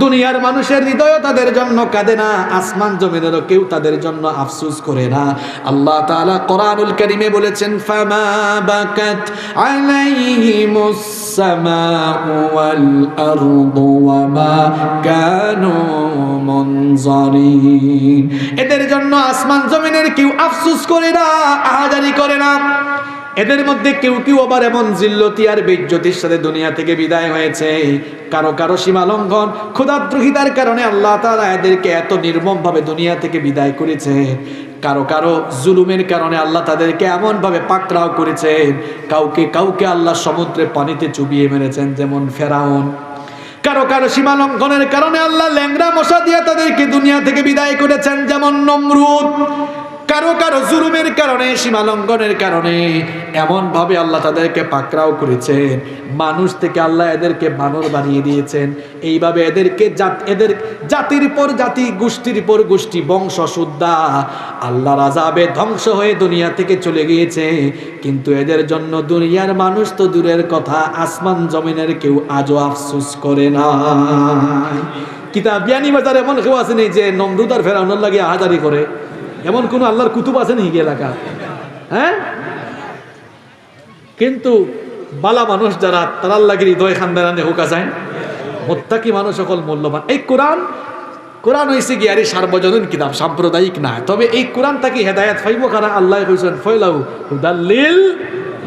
দুনিয়ার মানুষের হৃদয় তাদের জন্য কাঁদে না, আসমান জমিনেরও কেউ তাদের জন্য আফসোস করে না। আল্লাহ তাআলা কোরআনুল কারীমে বলেছেন, ফামা বাকাত আলাইহিমুস সামাউ ওয়াল আরদু ওয়া মা কানু মুনজারিন। এদের জন্য আসমান জমিনের কেউ আফসোস করে না, আহাজারি করে না। এদের মধ্যে কেউ কেউ আবার এমন জিল্লতি আর বেইজ্জতির সাথে দুনিয়া থেকে বিদায় হয়েছে, কারো কারো সীমা লঙ্ঘন, ক্ষুধাদ্রোহিতার কারণে আল্লাহ তাআলা এদেরকে এত নির্মমভাবে দুনিয়া থেকে বিদায় করেছেন। কারো কারো জুলুমের কারণে আল্লাহ তাদেরকে এমন ভাবে পাকড়াও করেছেন, কাউকে কাউকে আল্লাহ সমুদ্রে পানিতে চুবিয়ে মেরেছেন, যেমন ফেরাউন। কারো কারো সীমা লঙ্ঘনের কারণে আল্লাহ ল্যাংড়া মশা দিয়ে তাদেরকে দুনিয়া থেকে বিদায় করেছেন, যেমন নমরুদ। কারো কারো জুলুমের কারণে, সীমা লঙ্ঘনের কারণে এমন ভাবে আল্লাহ তাদেরকে পাকড়াও করেছেন, মানুষ থেকে আল্লাহ এদেরকে বানর বানিয়ে দিয়েছেন। এইভাবে এদেরকে এদের জাতির পর জাতি, গোষ্ঠীর পর গোষ্ঠী, বংশ শুদ্ধা আল্লাহর আযাবে ধ্বংস হয়ে দুনিয়া থেকে চলে গিয়েছে। কিন্তু এদের জন্য দুনিয়ার মানুষ তো দূরের কথা, আসমান জমিনের কেউ আজও আফসোস করে না। কিতাব জ্ঞানী বাজার এমন কেউ আসেনি যে নমরুদ আর ফেরাউনের লাগে আহাজারি করে, এমন কোন আল্লাহর কুতুব আছে নাকি এলাকা? হ্যাঁ, কিন্তু বালা মানুষ যারা, তার আল্লাহকে হৃদয় খান্দারানে হোকা যায়, মুত্তাকি মানুষ সকল মূল্যবান। এই কোরআন হয়েছে কি আরে সার্বজনীন কিতাব, সাম্প্রদায়িক না। তবে এই কোরআন তাকে হেদায়েত পাইব কারা? আল্লাহ কইছেন ফাইলাউ হুদাল্লিল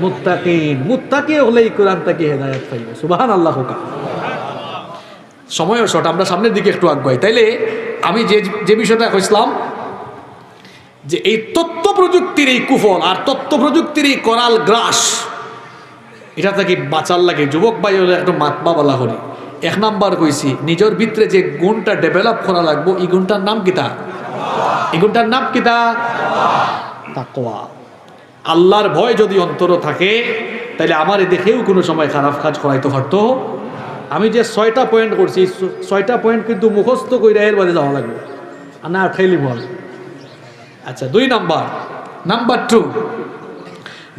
মুত্তাকিন। মুত্তাকি হলে এই কোরআন তাকে হেদায়েত পাইব। সুবহানাল্লাহ। হোকা সময়ও শর্ট, আমরা সামনের দিকে একটু আগাই। তাইলে আমি যে বিষয়টা কইছিলাম, যে এই তথ্য প্রযুক্তির এই কুফল আর তথ্য প্রযুক্তির এই করাল গ্রাস, এটা থেকে বাঁচার লাগে যুবক ভাই হলে একটু মাতবা বলা করি। 1 নাম্বার কইছি, নিজের ভিতরে যে গুণটা ডেভেলপ করা লাগবো, এই গুণটার নাম কিতা? এই গুণটার নাম কিতা? তাকওয়া। আল্লাহর ভয় যদি অন্তর থাকে, তাহলে আমার দেখেও কোনো সময় খারাপ কাজ করাইতে পারতো। আমি যে 6টা পয়েন্ট করছি, 6টা পয়েন্ট কিন্তু মুখস্থ কইরা এর বাদে যাওয়া লাগবে, আর না খাইলি বল। আচ্ছা, 2 নাম্বার, নাম্বার 2,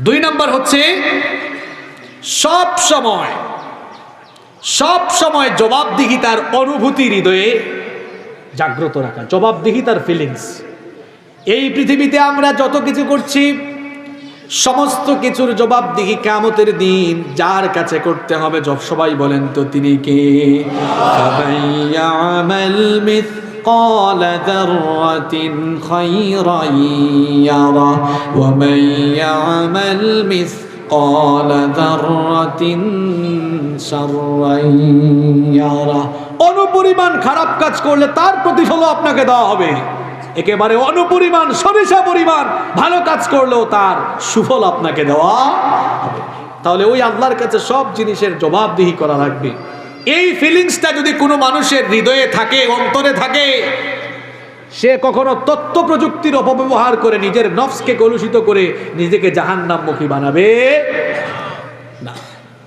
2 নাম্বার হচ্ছে সব সময় জবাবদিহিতার অনুভূতি হৃদয়ে জাগ্রত রাখা, জবাবদিহিতার ফিলিংস। এই পৃথিবীতে আমরা যত কিছু করছি, সমস্ত কিছুর জবাবদিহি কিয়ামতের দিন যার কাছে করতে হবে। সবাই বলেন তো তিনি কে? ফামাইয়ামাল مثقال ذرة خيرا يره ومن يعمل مثقال ذرة شرا يره। অনুপরিমাণ খারাপ কাজ করলে তার প্রতিফল আপনাকে দেওয়া হবে, একেবারে অনুপরিমাণ, সরিষা পরিমাণ ভালো কাজ করলেও তার সুফল আপনাকে দেওয়া হবে। তাহলে ওই আল্লাহর কাছে সব জিনিসের জবাবদিহি করা লাগবে। এই ফিলিংসটা যদি কোনো মানুষের হৃদয়ে থাকে, অন্তরে থাকে, সে কখনো তথ্য প্রযুক্তির অপব্যবহার করে নিজের নফসকে কলুষিত করে নিজেকে জাহান্নামমুখী বানাবে না,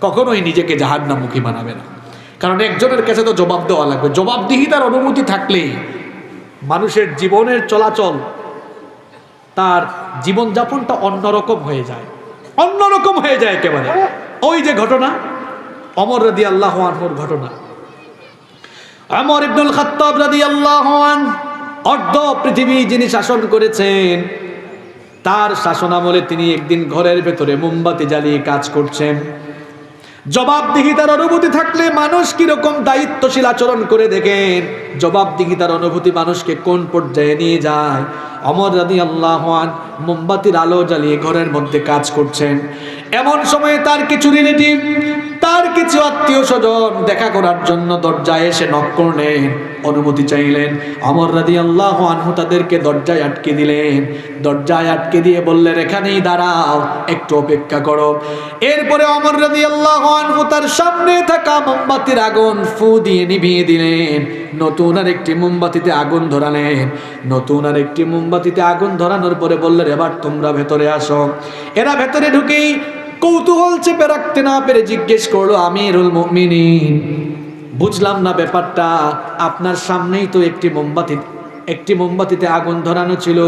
কখনোই নিজেকে জাহান্নামমুখী বানাবে না। কারণ একজনের কাছে তো জবাব দেওয়া লাগবে। জবাবদিহিতার অনুভূতি থাকলে মানুষের জীবনের চলাচল, তার জীবনযাপনটা অন্যরকম হয়ে যায়, অন্যরকম হয়ে যায় একেবারে। ওই যে ঘটনা ওমর রাদিয়াল্লাহু আনহুর ঘটনা, ওমর ইবনুল খাত্তাব রাদিয়াল্লাহু আনহু অর্ধ পৃথিবী যিনি শাসন করেছেন, তার শাসনামলে তিনি একদিন ঘরের ভেতরে মোমবাতি জ্বালিয়ে কাজ করছেন। জবাবদিহিতার অনুভূতি থাকলে মানুষ কিরকম দায়িত্বশীল আচরণ করে দেখেন। জবাবদিহিতার অনুভূতি মানুষকে কোন পর্যায়ে নিয়ে যায়। ওমর রাদিয়াল্লাহু আনহু মোমবাতির আলো জ্বালিয়ে ঘরের মধ্যে কাজ করছেন। এমন সময়ে তার কিছু রিলেটিভ তার কিছু আত্মীয় স্বজন দেখা করার জন্য দরজায় এসে নক করলেন, অনুমতি চাইলেন। ওমর রাদিয়াল্লাহু আনহু তাদেরকে দরজায় আটকে দিলেন। দরজায় আটকে দিয়ে বললেন, এখানেই দাঁড়াও, একটু অপেক্ষা করো। এরপরে ওমর রাদিয়াল্লাহু আনহু তার সামনে থাকা মোমবাতির আগুন ফু দিয়ে নিভিয়ে দিলেন। নতুন আর একটি মোমবাতিতে আগুন ধরালেন। নতুন আর একটি মোমবাতিতে আগুন ধরানোর পরে বললেন, এবার তোমরা ভেতরে আসো। এরা ভেতরে ঢুকেই কৌতূহল চেপে রাখতে না পেরে জিজ্ঞেস করলো, আমিরুল মুমিনিন, বুঝলাম না ব্যাপারটা, আপনার সামনেই তো একটি মোমবাতিতে আগুন ধরানো ছিল,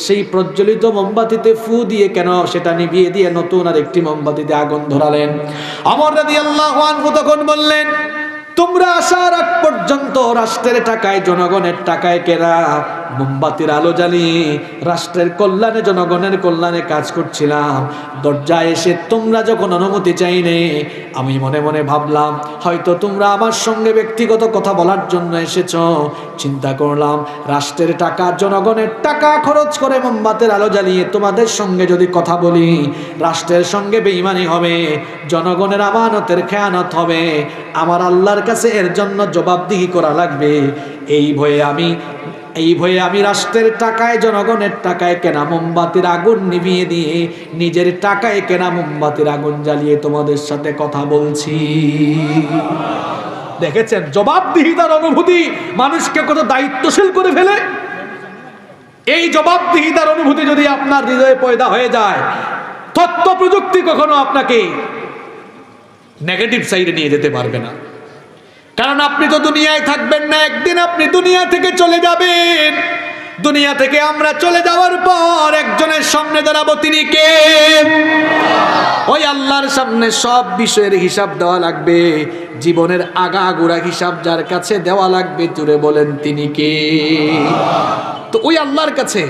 সেই প্রজ্বলিত মোমবাতিতে ফু দিয়ে কেন সেটা নিভিয়ে দিয়ে নতুন আর একটি মোমবাতিতে আগুন ধরালেন? ওমর রাদিয়াল্লাহু আনহু তখন বললেন, তোমরা আসার আগ পর্যন্ত রাষ্ট্রের টাকায় জনগণের টাকায় কেনা মোমবাতির আলো জ্বালিয়ে রাষ্ট্রের কল্যাণে জনগণের কল্যাণে কাজ করছিলাম। দরজায় এসে তোমরা যখন অনুমতি চাইলে, আমি মনে মনে ভাবলাম হয়তো তোমরা আমার সঙ্গে ব্যক্তিগত কথা বলার জন্য এসেছো। চিন্তা করলাম রাষ্ট্রের টাকা জনগণের টাকা খরচ করে মোমবাতির আলো জ্বালিয়ে তোমাদের সঙ্গে যদি কথা বলি, রাষ্ট্রের সঙ্গে বেঈমানি হবে, জনগণের আমানতের খেয়ানত হবে, আমার আল্লাহর কাছে এর জন্য জবাবদিহি করা লাগবে। এই ভয়ে আমি রাষ্ট্রের টাকায় জনগণের টাকায় কেনা মোমবাতির আগুন নিভিয়ে দিয়ে নিজের টাকায় কেনা মোমবাতির আগুন জ্বালিয়ে তোমাদের সাথে কথা বলছি। দেখেছেন জবাবদিহিতার অনুভূতি মানুষকে কত দায়িত্বশীল করে ফেলে। এই জবাবদিহিতার অনুভূতি যদি আপনার হৃদয়ে পয়দা হয়ে যায়, তথ্য প্রযুক্তি কখনো আপনাকে নেগেটিভ সাইডে নিয়ে যেতে পারবে না। কারণ আপনি তো দুনিয়ায় থাকবেন না, একদিন আপনি দুনিয়া থেকে চলে যাবেন। দুনিয়া থেকে আমরা চলে যাওয়ার পর একজনের সামনে দাঁড়াবো, তিনি কে? ওই আল্লাহর সামনে সব বিষয়ের হিসাব দেওয়া লাগবে। জীবনের আগাগোড়া হিসাব যার কাছে দেওয়া লাগবে, জুড়ে বলেন তিনি কে? তো ওই আল্লাহর কাছে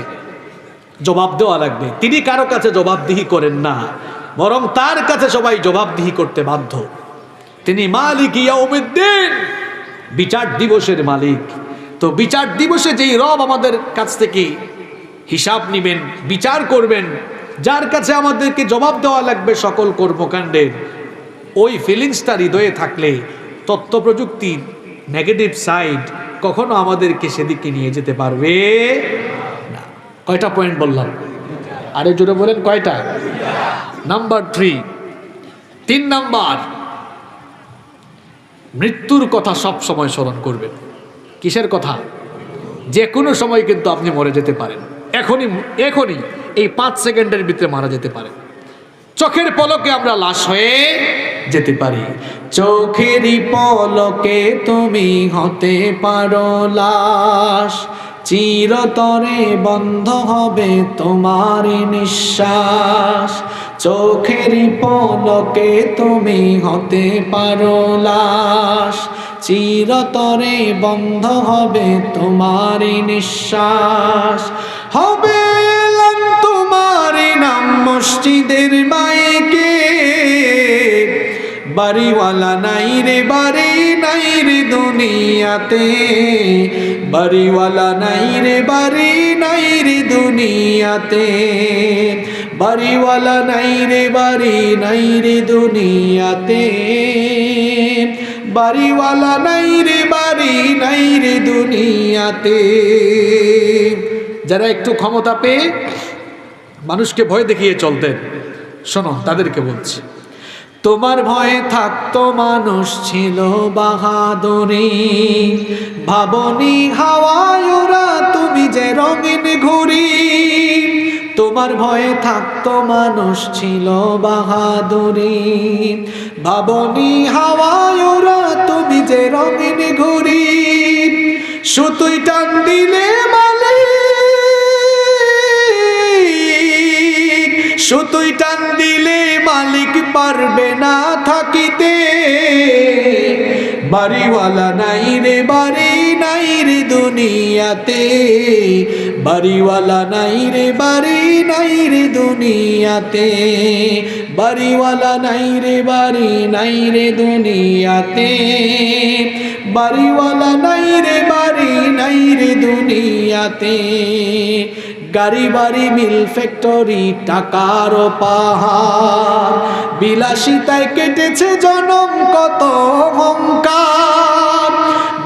জবাব দেওয়া লাগবে। তিনি কারো কাছে জবাবদিহি করেন না, বরং তার কাছে সবাই জবাবদিহি করতে বাধ্য। তিনি মালিক ইয়াউমিদ্দিন, বিচার দিবসের মালিক। তো বিচার দিবসে যেই রব আমাদের কাছ থেকে হিসাব নেবেন, বিচার করবেন, যার কাছে আমাদেরকে জবাব দেওয়া লাগবে সকল কর্মকাণ্ডের, ওই ফিলিংসটা হৃদয়ে থাকলে তথ্য প্রযুক্তির নেগেটিভ সাইড কখনো আমাদেরকে সেদিকে নিয়ে যেতে পারবে না। কয়টা পয়েন্ট বললাম? আরে জোরে বলেন কয়টা? নাম্বার 3 নাম্বার, মৃত্যুর কথা সব সময় স্মরণ করবেন। কিসের কথা? যে কোনো সময় কিন্তু আপনি মরে যেতে পারেন। এখনই এই 5 সেকেন্ডের ভিতরে মারা যেতে পারেন। চোখের পলকে আমরা লাশ হয়ে যেতে পারি। চোখেরই পলকে তুমি হতে পারো লাশ, চিরতরে বন্ধ হবে তোমার নিঃশ্বাস। চোখেরই পলকে তুমি হতে পারো লাশ, চিরতরে বন্ধ হবে তোমার নিঃশ্বাস। হবে তোমার নাম মসজিদের মাইকে, বাড়িওয়ালা নাই রে বাড়ি নাই রে দুনিয়াতে, বাড়িওয়ালা নাই রে বাড়ি নাই রে দুনিয়াতে, বাড়িওয়ালা নাই রে বাড়ি নাই রে দুনিয়াতে, বাড়িওয়ালা নাই রে বাড়ি নাই রে দুনিয়াতে। যারা একটু ক্ষমতা পেয়ে মানুষকে ভয় দেখিয়ে চলতেন, শোনো তাদেরকে বলছি, তোমার ভয়ে থাকতো মানুষ ছিল বাহাদুরি, ভাবনি হাওয়ায় ওরা তুমি যে রঙিন ঘুড়ি। তোমার ভয়ে থাকতো মানুষ ছিল বাহাদুরি, ভাবনি হাওয়ায় ওরা তুমি যে রঙিন ঘুড়ি। সুতুই টান দিলে মালিক, সুতুই টান দিলে মালিক পারবে না থাকিতে, বাড়িওয়ালা নাই রে বাড়ি নাই রে দুনিয়াতে, বাড়িওয়ালা নাই রে বাড়ি নাই রে দুনিয়াতে, বাড়িওয়ালা নাই রে বাড়ি নাই রে দুনিয়াতে, বাড়িওয়ালা নাই রে বাড়ি নাই রে দুনিয়াতে। গাড়ি বাড়ি মিল ফ্যাক্টরি টাকার পাহাড়, বিলাসিতায় কেটেছে জনম কত অহংকার।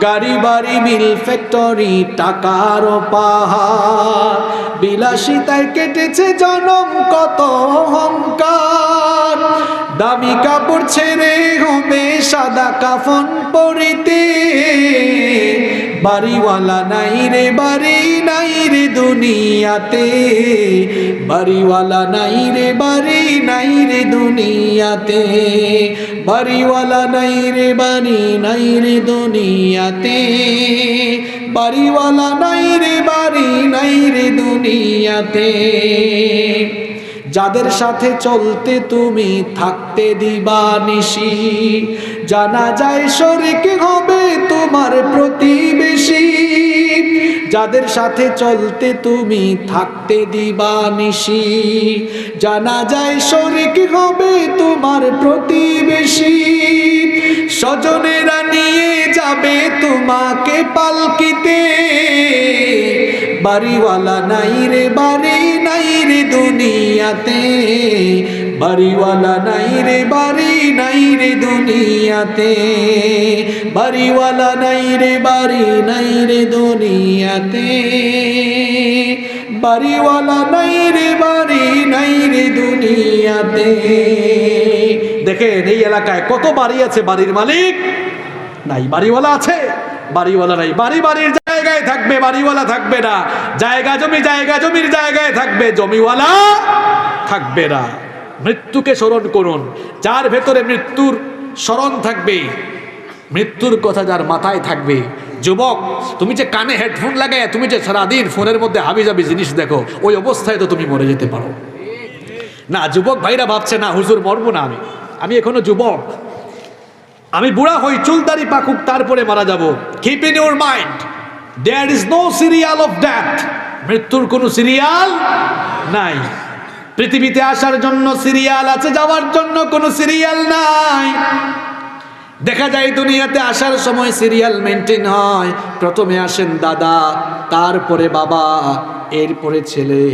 গাড়ি বাড়ি মিল ফ্যাক্টরি টাকার পাহাড়, বিলাসিতায় কেটেছে জনম কত অহংকার। দামি কাপড় ছেড়ে হবে সাদা কাফন পরিতে, বাড়িওয়ালা নাই রে বাড়ি নাই রে দুনিয়াতে, বাড়িওয়ালা নাই রে বাড়ি নাই রে দুনিয়াতে, বাড়িওয়ালা নাই রে বাড়ি নাই রে দুনিয়াতে, বাড়িওয়ালা নাই রে বাড়ি নাই রে দুনিয়াতে। যাদের সাথে চলতে তুমি থাকতে দিবানিশি, জানা যায় শরীক হবে তোমার প্রতিবেশী। যাদের সাথে চলতে তুমি থাকতে দিবানিশি, জানা যায় শরীক হবে তোমার প্রতিবেশী। স্বজনেরা নিয়ে যাবে তোমাকে পালকিতে, বাড়িওয়ালা নাই রে বাড়ি নাই রে দুনিয়াতে, বাড়িওয়ালা নাই রে বাড়ি নাই রে দুনিয়াতে, বাড়িওয়ালা নাই রে বাড়ি নাই রে দুনিয়াতে, বাড়িওয়ালা নাই রে বাড়ি নাই রে দুনিয়াতে। দেখেন এই এলাকায় কত বাড়ি আছে, বাড়ির মালিক নাই, বাড়িওয়ালা আছে বাড়িওয়ালা নাই। বাড়ি বাড়ির জায়গায় থাকবে, বাড়িওয়ালা থাকবে না। জায়গা জমি জায়গা জমির জায়গায় থাকবে, জমিওয়ালা থাকবে না। মৃত্যুকে স্মরণ করুন, যার ভেতরে মৃত্যুর স্মরণ থাকবে, মৃত্যুর কথা যার মাথায় থাকবে। যুবক, তুমি যে কানে হেডফোন লাগায় তুমি যে সারাদিন ফোনের মধ্যে হাবিজাবি জিনিস দেখো, ওই অবস্থায় তো তুমি মরে যেতে পারো না। যুবক ভাইরা ভাবছে না হুজুর মরবো না, আমি এখনো যুবক, আমি বুড়া হই, চুলদারি পাকুক তারপরে মারা যাব। Keep in your mind, there is no serial of death. মৃত্যুর কোনো সিরিয়াল নাই। পৃথিবীতে আসার জন্য সিরিয়াল আছে, যাওয়ার জন্য কোনো সিরিয়াল নাই। দেখা যায় দুনিয়াতে আসার সময় সিরিয়াল মেনটেন হয়, প্রথমে আসেন দাদা, তারপরে বাবা, এরপরে ছেলে,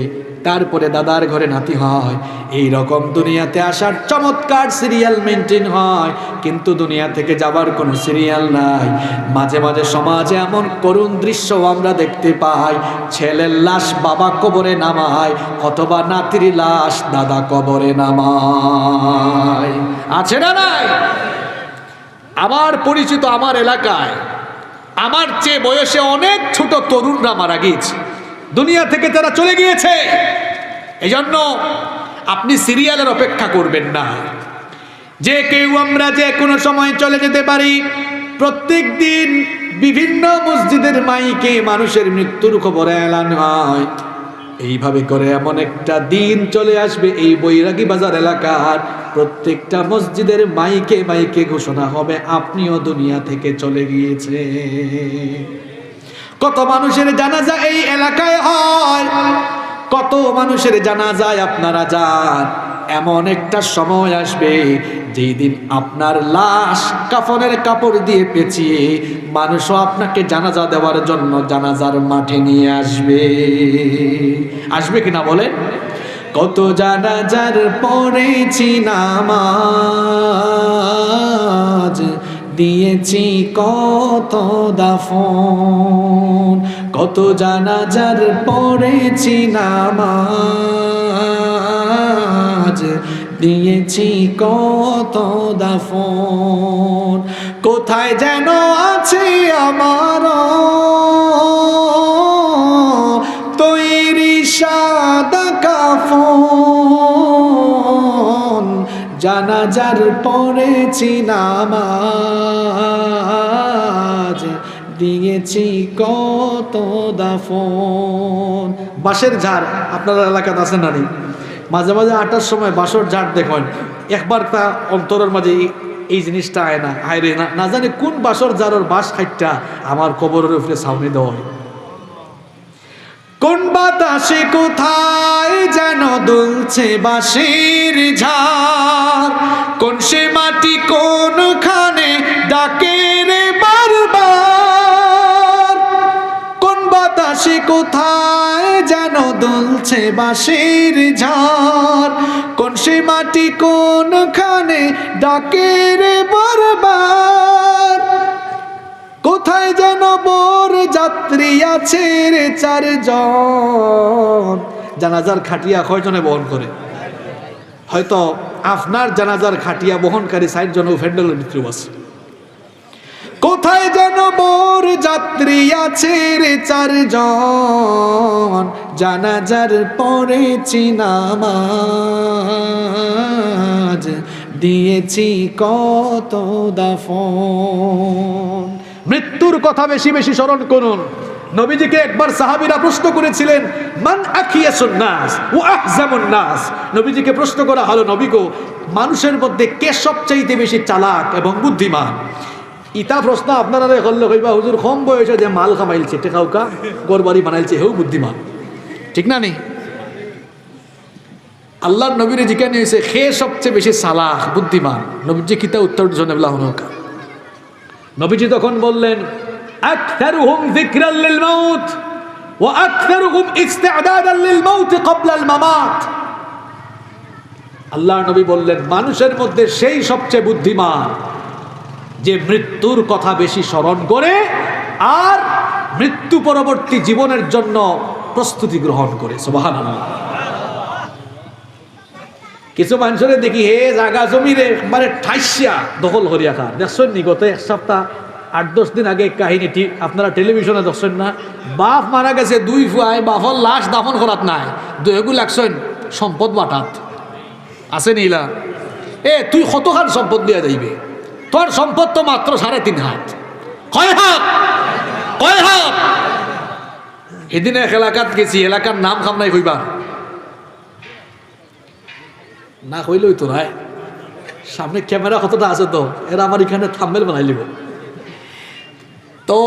তারপরে দাদার ঘরে নাতি হয়। এই রকম দুনিয়াতে আসার চমৎকার সিরিয়াল মেনটেন হয়, কিন্তু দুনিয়া থেকে যাবার কোনো সিরিয়াল নাই। মাঝে মাঝে সমাজে এমন করুণ দৃশ্য আমরা দেখতে পাই, ছেলের লাশ বাবা কবরে নামায়, অথবা নাতির লাশ দাদা কবরে নামায়। আছে না নাই? আমার পরিচিত আমার এলাকায় আমার চেয়ে বয়সে অনেক ছোট তরুণরা মারা গিয়েছে, দুনিয়া থেকে তারা চলে গিয়েছে। এজন্য আপনি সিরিয়ালের অপেক্ষা করবেন না। যে কেউ আমরা যে কোনো সময় চলে যেতে পারি। প্রত্যেক দিন বিভিন্ন মসজিদের মাইকে মানুষের মৃত্যুর খবর এলান হয়। এইভাবে করে এমন একটা দিন চলে আসবে, এই বৈরাগী বাজার এলাকার প্রত্যেকটা মসজিদের মাইকে মাইকে ঘোষণা হবে আপনিও দুনিয়া থেকে চলে গিয়েছে। কত মানুষের জানাজা এই এলাকায় হয়, কত মানুষের জানাজায় আপনারা যান। এমন একটা সময় আসবে যেই দিন আপনার লাশ কাফনের কাপড় দিয়ে পেঁচিয়ে মানুষও আপনাকে জানাজা দেওয়ার জন্য জানাজার মাঠে নিয়ে আসবে। আসবে কিনা বলেন? কত জানাজার পড়েছি নামাজ, দিয়েছি কত দাফন, কত জানাজার পড়েছি নামাজ, দিয়েছি কত দাফন। কোথায় যেন আছে আমার তৈরি সাদা কাফন, জানাজার পড়েছি নামাজ, দিয়েছি কত দাফন। বাঁশের ঝাড় আপনার এলাকাতে আছে না? মাঝে মাঝে 8টার সময় বাঁশের ঝাড় দেখেন, একবার তা অন্তরের মাঝে এই জিনিসটা আয় না, হায় রে, না জানি কোন বাঁশের ঝাড়ের বাঁশ খাইটা আমার কবরের উপরে ছাউনি দেওয়া হয়। কোন বাতাসে কোথায় যেন দুলছে বাঁশের ঝাড়, কোন সে মাটি কোনখানে ডাকে রে বারবার। কোন বাতাসে কোথায় যেন দুলছে বাঁশির ঝড়, কোন সে মাটি কোনখানে ডাকে রে বারবার, কোথায় যেন বোর যাত্রী আছে রে চারজন। জানাজার খাটিয়া কয়জনে বহন করে? হয়তো আপনার জানাজার খাটিয়া বহনকারী 60 জন ফেন্ডেলের মৃত্যু আছে। কোথায় যেন বোর যাত্রী আছে রে চারজন, জানাজার পড়েছি নামাজ, দিয়েছি কত দাফন। মৃত্যুর কথা বেশি বেশি স্মরণ করুন। নবীজিকে একবার সাহাবীরা প্রশ্ন করেছিলেন, মান আখিয়াসুন নাস ওয়া আহজামুন নাস। নবীজিকে প্রশ্ন করা হলো, নবী গো, মানুষের মধ্যে কে সবচাইতে বেশি চালাক এবং বুদ্ধিমান? ইতা প্রশ্ন আপনারা করলে কইবা, হুজুর কম বয়সে যে মাল কামাইলছে, টেকাউকা গড়বাড়ি বানাইছে, হেউ বুদ্ধিমান। ঠিক না নি? আল্লাহর নবীরে জিজ্ঞাসা হয়েছে, কে সবচেয়ে বেশি চালাক বুদ্ধিমান? নবীজি কিতা উত্তর জনাবলা হনকা। নবীজি তখন বললেন, আকথারুহুম যিকরাল লিল মাউত ওয়া আকথারুহুম ইস্তি'দাদান লিল মাউত ক্বাবলা আল মামাত। আল্লাহর নবী বললেন, মানুষের মধ্যে সেই সবচেয়ে বুদ্ধিমান যে মৃত্যুর কথা বেশি স্মরণ করে আর মৃত্যু পরবর্তী জীবনের জন্য প্রস্তুতি গ্রহণ করে। সুবহানাল্লাহ। কিছু মানুষের দেখি হে জাগা জমিরে একবারে ঠাইসিয়া দখল করিয়া খা। দেখছেন নি গত এক সপ্তাহ 8-10 দিন আগে কাহিনীটি আপনারা টেলিভিশনে দেখছেন না? বাপ মারা গেছে, 2 ফুয়ায় বাপর লাশ দাফন করাত নাই, দুয়েগু লাগছেন সম্পদ বাটাত আছে নিলা। তুই কতখান সম্পদ দিয়া যাইবে? তোর সম্পদ তো মাত্র 3.5 হাত। কয় হাত? কয় হাত? এদিন এক এলাকাত গেছি, এলাকার নাম খাম নাই কইবা না, কইলই তো নাই। সামনে ক্যামেরা কতটা আছে তো, এরা আমার এখানে থাম্বনেল বানাই লিব। তো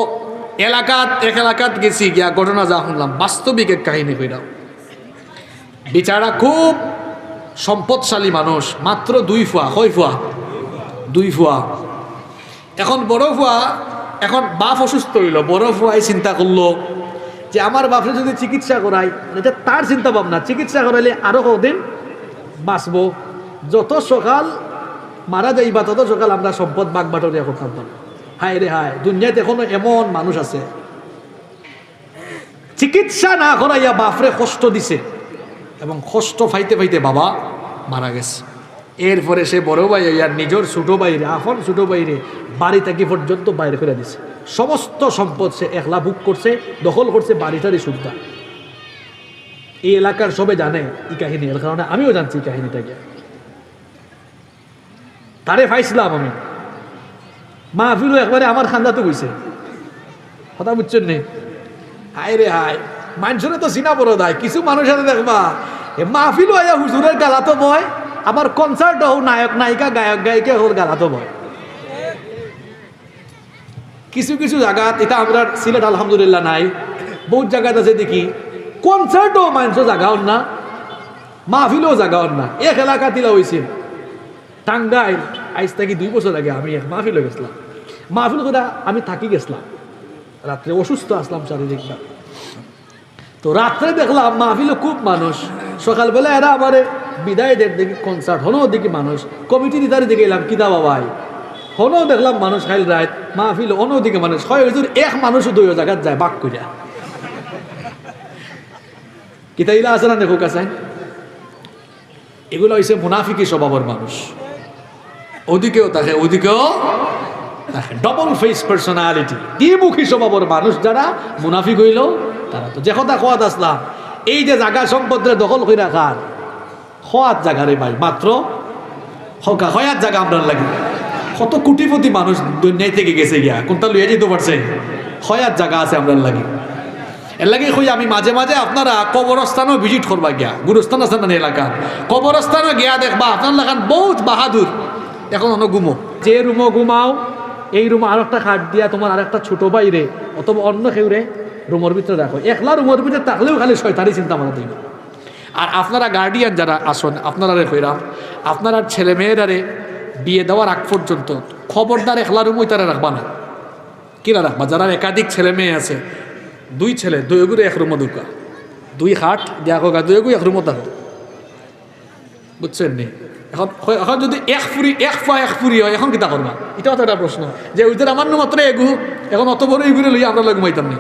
এক এলাকাত গেছি, গিয়া ঘটনা যা শুনলাম বাস্তবিক এক কাহিনী কইলাম। বিচারা খুব সম্পদশালী মানুষ, মাত্র 2 ফুয়া। কয় ফুয়া? 2 ফুয়া। এখন বড় ফুয়া, এখন বাপ অসুস্থ হইল, বড় ফুয়াই চিন্তা করলো যে আমার বাপরে যদি চিকিৎসা করাই, এটা তার চিন্তা ভাবনা, চিকিৎসা করাইলে আরো কদিন বাঁচবো, যত সকাল মারা যাইবা তত সকাল আমরা সম্পদ বাগ বাটরিয়া করতাম। হায় রে হায়, দুনিয়াতে এখনো এমন মানুষ আছে চিকিৎসা না করাইয়া বাপরে কষ্ট দিছে এবং কষ্ট ফাইতে ফাইতে বাবা মারা গেছে। এরপরে সে বড় ভাই আর নিজের ছোট ভাইরে, আপন ছোট ভাইরে বাড়ি থেকে পর্যন্ত বাইরে করে দিছে। সমস্ত সম্পদ সে একলা বুক করছে, দখল করছে, বাড়িটারই সুবিধা। এই এলাকার সবে জানে এই কাহিনী, এর কারণে আমিও জানছি এই কাহিনীটাকে। তারে ফাইছিলাম আমি, মাহফিলও একবারে আমার খান্দাতে বইছে, কথা বুঝছেন নি? হায় রে হায়, মানুষের তো চিনা বড় দায়। কিছু মানুষের দেখবা মাহফিলও আয়া হুজুরের গালাতো বয়, আবার কনসার্ট হোক নায়ক নায়িকা গায়ক গায়িকা হোক গালাতো বয়। কিছু কিছু জায়গাত, এটা আমরা সিলেট আলহামদুলিল্লাহ নাই, বহুত জায়গাত আছে দেখি কনসার্টও মানুষ জাগাও না, মাহফিলও জাগাও না। এক এলাকা তিলা হয়েছিল টাঙ্গাইল, আজ থেকে 2 বছর আগে আমি এক মাহফিলে গেছিলাম। মাহফিল করে আমি থাকি গেছিলাম, রাত্রে অসুস্থ আসলাম শারীরিকভাবে। তো রাত্রে দেখলাম মাহফিলে খুব মানুষ, সকালবেলা এরা আমার বিদায় দেন দেখি কনসার্ট হনো দেখি মানুষ, কমিটি দিদারি দিকে এলাম কিতা বাবাই হনো দেখলাম মানুষ, খাইল রাত মাহফিল অন্যদিকে মানুষ। হয় হুজুর এক মানুষও 2 জায়গায় যায় বাক করিয়া, কিতা ইলা আছে না দেখো কাছে। এগুলো হয়েছে মুনাফিকি স্বভাবের মানুষ, ওদিকেও থাকে ওদিকেও থাকে, ডবল ফেস পার্সোনালিটি, দ্বিমুখী স্বভাবের মানুষ যারা মুনাফিক হইল তারা। তো যে কথা খোয়াত আসলাম, এই যে জায়গা সম্পদের দখল করে রাখার খোয়াত জায়গা রে ভাই, মাত্র খয়াত জায়গা আমরা লাগে। কত কোটিপতি মানুষ দুনিয়ায় থেকে গেছে গিয়া, কোনটা লইয়া যেতে পারছে, খয়াত জায়গা আছে আমরা লাগে। এর লাগে কই আমি মাঝে মাঝে আপনারা কবরস্থানও ভিজিট করবা গিয়া, গুরুস্থান আছে না এলাকা, কবরস্থানও গিয়া দেখবা আপনার লাগান বহুত বাহাদুর। এখন অন্য ঘুমো, যে রুমও ঘুমাও এই রুমে আর একটা খাট দিয়া তোমার আর একটা ছোট বাইরে অথবা অন্য কেউ রে রুমের ভিতরে রাখো। একলা রুমের ভিতরে থাকলেও খালি শয়তানি চিন্তা মাথা দিবে। আর আপনারা গার্ডিয়ান যারা আসুন, আপনারা রে কইরাম, আপনারা ছেলে মেয়েরারে বিয়ে দেওয়ার আগ পর্যন্ত খবরদার একলা রুমই তারা রাখবা না। কিনা রাখবা? যারা একাধিক ছেলে মেয়ে আছে, 2 ছেলে 2 গুলো এক রুমে ঢুকা, 2 খাট দিয়া হোক আর 2 এক রুমত থাকো, বুঝছেন নি? এখন এখন যদি এক ফুরি হয় এখন কিতা করবা? এটাও তো একটা প্রশ্ন, যে ওইদের আমার মাত্র এগু, এখন অত বড় এগুলো লইয়া আমরা লোক ঘুমাইতাম নি।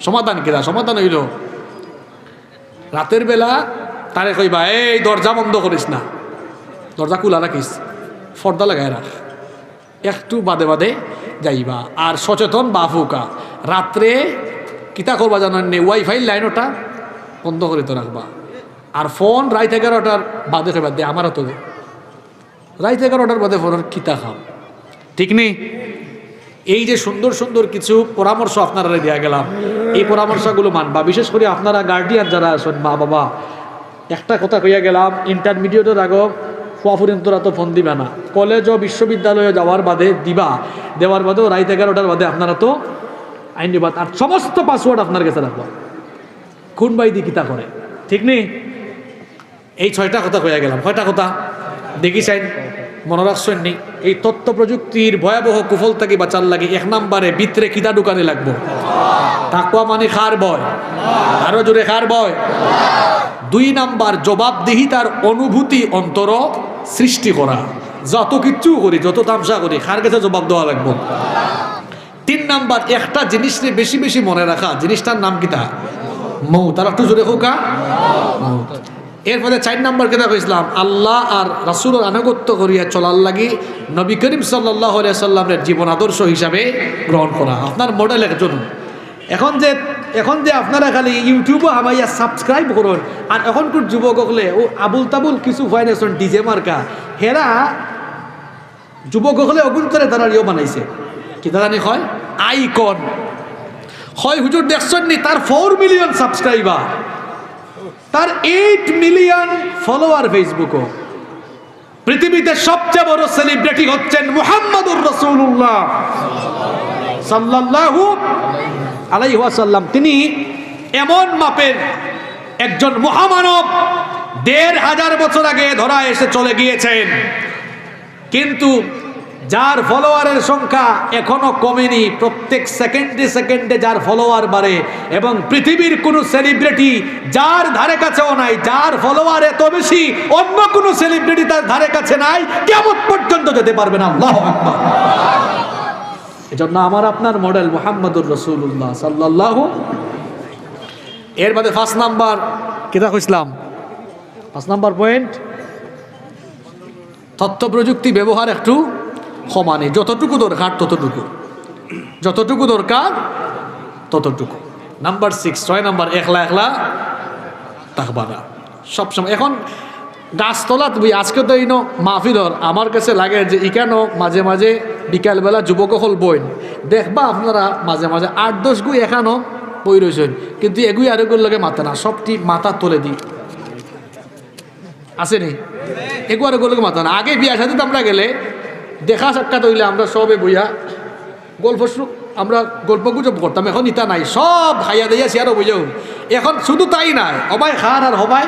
সমাধান কিনা? সমাধান হইল রাতের বেলা তারে কইবা এই দরজা বন্ধ করিস না, দরজা খোলা রাখিস, পর্দা লাগাই রাখ, একটু বাদে বাদে যাইবা। আর সচেতন বাফুকা রাত্রে কিতা করবা জানেন নি? ওয়াইফাই লাইন ওটা বন্ধ করে তো রাখবা। আর ফোন রাত 11টার বাদে খাইবা দে, আমারও তো দে রাত 11টার বাদে ফোনের কিতা খাম, ঠিক নেই? এই যে সুন্দর সুন্দর কিছু পরামর্শ আপনারা দেওয়া গেলাম, এই পরামর্শগুলো মানবা। বিশেষ করে আপনারা গার্ডিয়ান যারা আছেন, মা বাবা, একটা কথা কইয়া গেলাম, ইন্টারমিডিয়েটের আগেও ফুয়াফুরিন্তরা তো ফোন দিবে না, কলেজ ও বিশ্ববিদ্যালয়ে যাওয়ার বাদে দিবা, দেওয়ার বাদেও রাত 11টার বাদে আপনারা তো আইন দিবা। আর সমস্ত পাসওয়ার্ড আপনার কাছে রাখবা, খুন বাইদি কিতা করে, ঠিক নেই? এই 6টা কথা কইয়া গেলাম। 6টা কথা দেখিছেন, মনে রাখছেন নি? এই তথ্য প্রযুক্তির ভয়াবহ কুফল থেকে বাঁচার লাগে 1 নম্বরে ভিতরে কিতা ঢুকানি লাগবো? তাকওয়া মানে খার ভয়, আরো জোরে খার ভয়। 2 নাম্বার জবাবদিহিতার অনুভূতি অন্তর সৃষ্টি করা, যত কিচ্ছু করি, যত তামসা করি, খার কাছে জবাব দেওয়া লাগবো। 3 নাম্বার একটা জিনিসকে বেশি বেশি মনে রাখা, জিনিসটার নাম কিতা? মৌত। আর একটু জোরে হোকা মৌত। এরপরে 4 নাম্বার কেনা কইছিলাম, আল্লাহ আর রাসূলের আনুগত্য করিয়া চলার লাগি নবী করিম সাল্লাল্লাহু আলাইহি সাল্লামের জীবন আদর্শ হিসাবে গ্রহণ করা, আপনার মডেল একজন। এখন যে আপনারা খালি ইউটিউবে আমাইয়া সাবস্ক্রাইব করুন, আর এখনকার যুবক হলে ও আবুল তাবুল কিছু ফাইনেশন ডিজে মার্কা, হেরা যুবক হলে অগুন করে তারা ইয়ে বানাইছে, কি জানি হয় আইকন হয়, হুজুর দেখছেন নি? তার 4 মিলিয়ন সাবস্ক্রাইবার, তার 8 মিলিয়ন ফলোয়ার ফেসবুকও। পৃথিবীতে সবচেয়ে বড় সেলিব্রিটি হচ্ছেন মুহাম্মদুর রাসূলুল্লাহ সাল্লাল্লাহু আলাইহি ওয়াসাল্লাম। তিনি এমন মাপের একজন মহামানব, 1500 বছর আগে ধরা এসে চলে গিয়েছেন, কিন্তু যার ফলোয়ারের সংখ্যা এখনো কমেনি। প্রত্যেক সেকেন্ডে সেকেন্ডে যার ফলোয়ার বাড়ে, এবং পৃথিবীর কোনো সেলিব্রিটি যার ধারে কাছেও নাই, যার ফলোয়ার এত বেশি অন্য কোনো সেলিব্রিটি তার ধারে কাছে নাই, কিয়ামত পর্যন্ত যেতে পারবে না। আল্লাহু আকবার। এজন্য আমার আপনার মডেল মুহাম্মদুর রাসূলুল্লাহ সাল্লাল্লাহু। এর বাদে 5 নাম্বার কিতা কইছিলাম? 5 নাম্বার পয়েন্ট, তথ্য প্রযুক্তি ব্যবহার একটু সমানে, যতটুকু দরকার ততটুকু, যতটুকু দরকার ততটুকু। নাম্বার 6, 6 নাম্বার, একলা থাকবা না সবসময়। এখন গাছতলাত বই, আজকে তো এই মাহফিলর আমার কাছে লাগে যে ইকানো মাঝে মাঝে বিকালবেলা যুবক হল বইন দেখবা আপনারা, মাঝে মাঝে 8-10 গুই এখানো বই রয়েছেন, কিন্তু এগুই আরেগুলোর লগে মাথা না, সবটি মাথা তোলে দিই আসেনি, এগু আরেগুলোকে মাথা না। আগে বিয়া সাথে আমরা গেলে দেখা সাক্ষাৎ হইলে আমরা সবে বইয়া আমরা গল্প গুজব করতাম, এখন ইটা নাই, সব খাইয়া দিয়া চেয়ারও বইয়াও। এখন শুধু তাই নাই, হবাই খান আর হবাই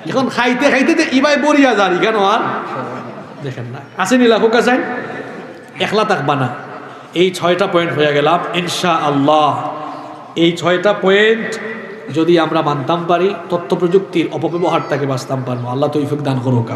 এখন খাইতে খাইতে যে ইবাই বরিয়া যার কেন আর দেখেন না, আসেনি লাখুক আছেন, একলা থাকবা না। এই 6টা পয়েন্ট হয়ে গেলাম ইনশাআল্লাহ। এই 6টা পয়েন্ট যদি আমরা মানতাম পারি, তথ্য প্রযুক্তির অপব্যবহার থেকে বাঁচতাম পারবো। আল্লাহ তৌফিক দান করুক।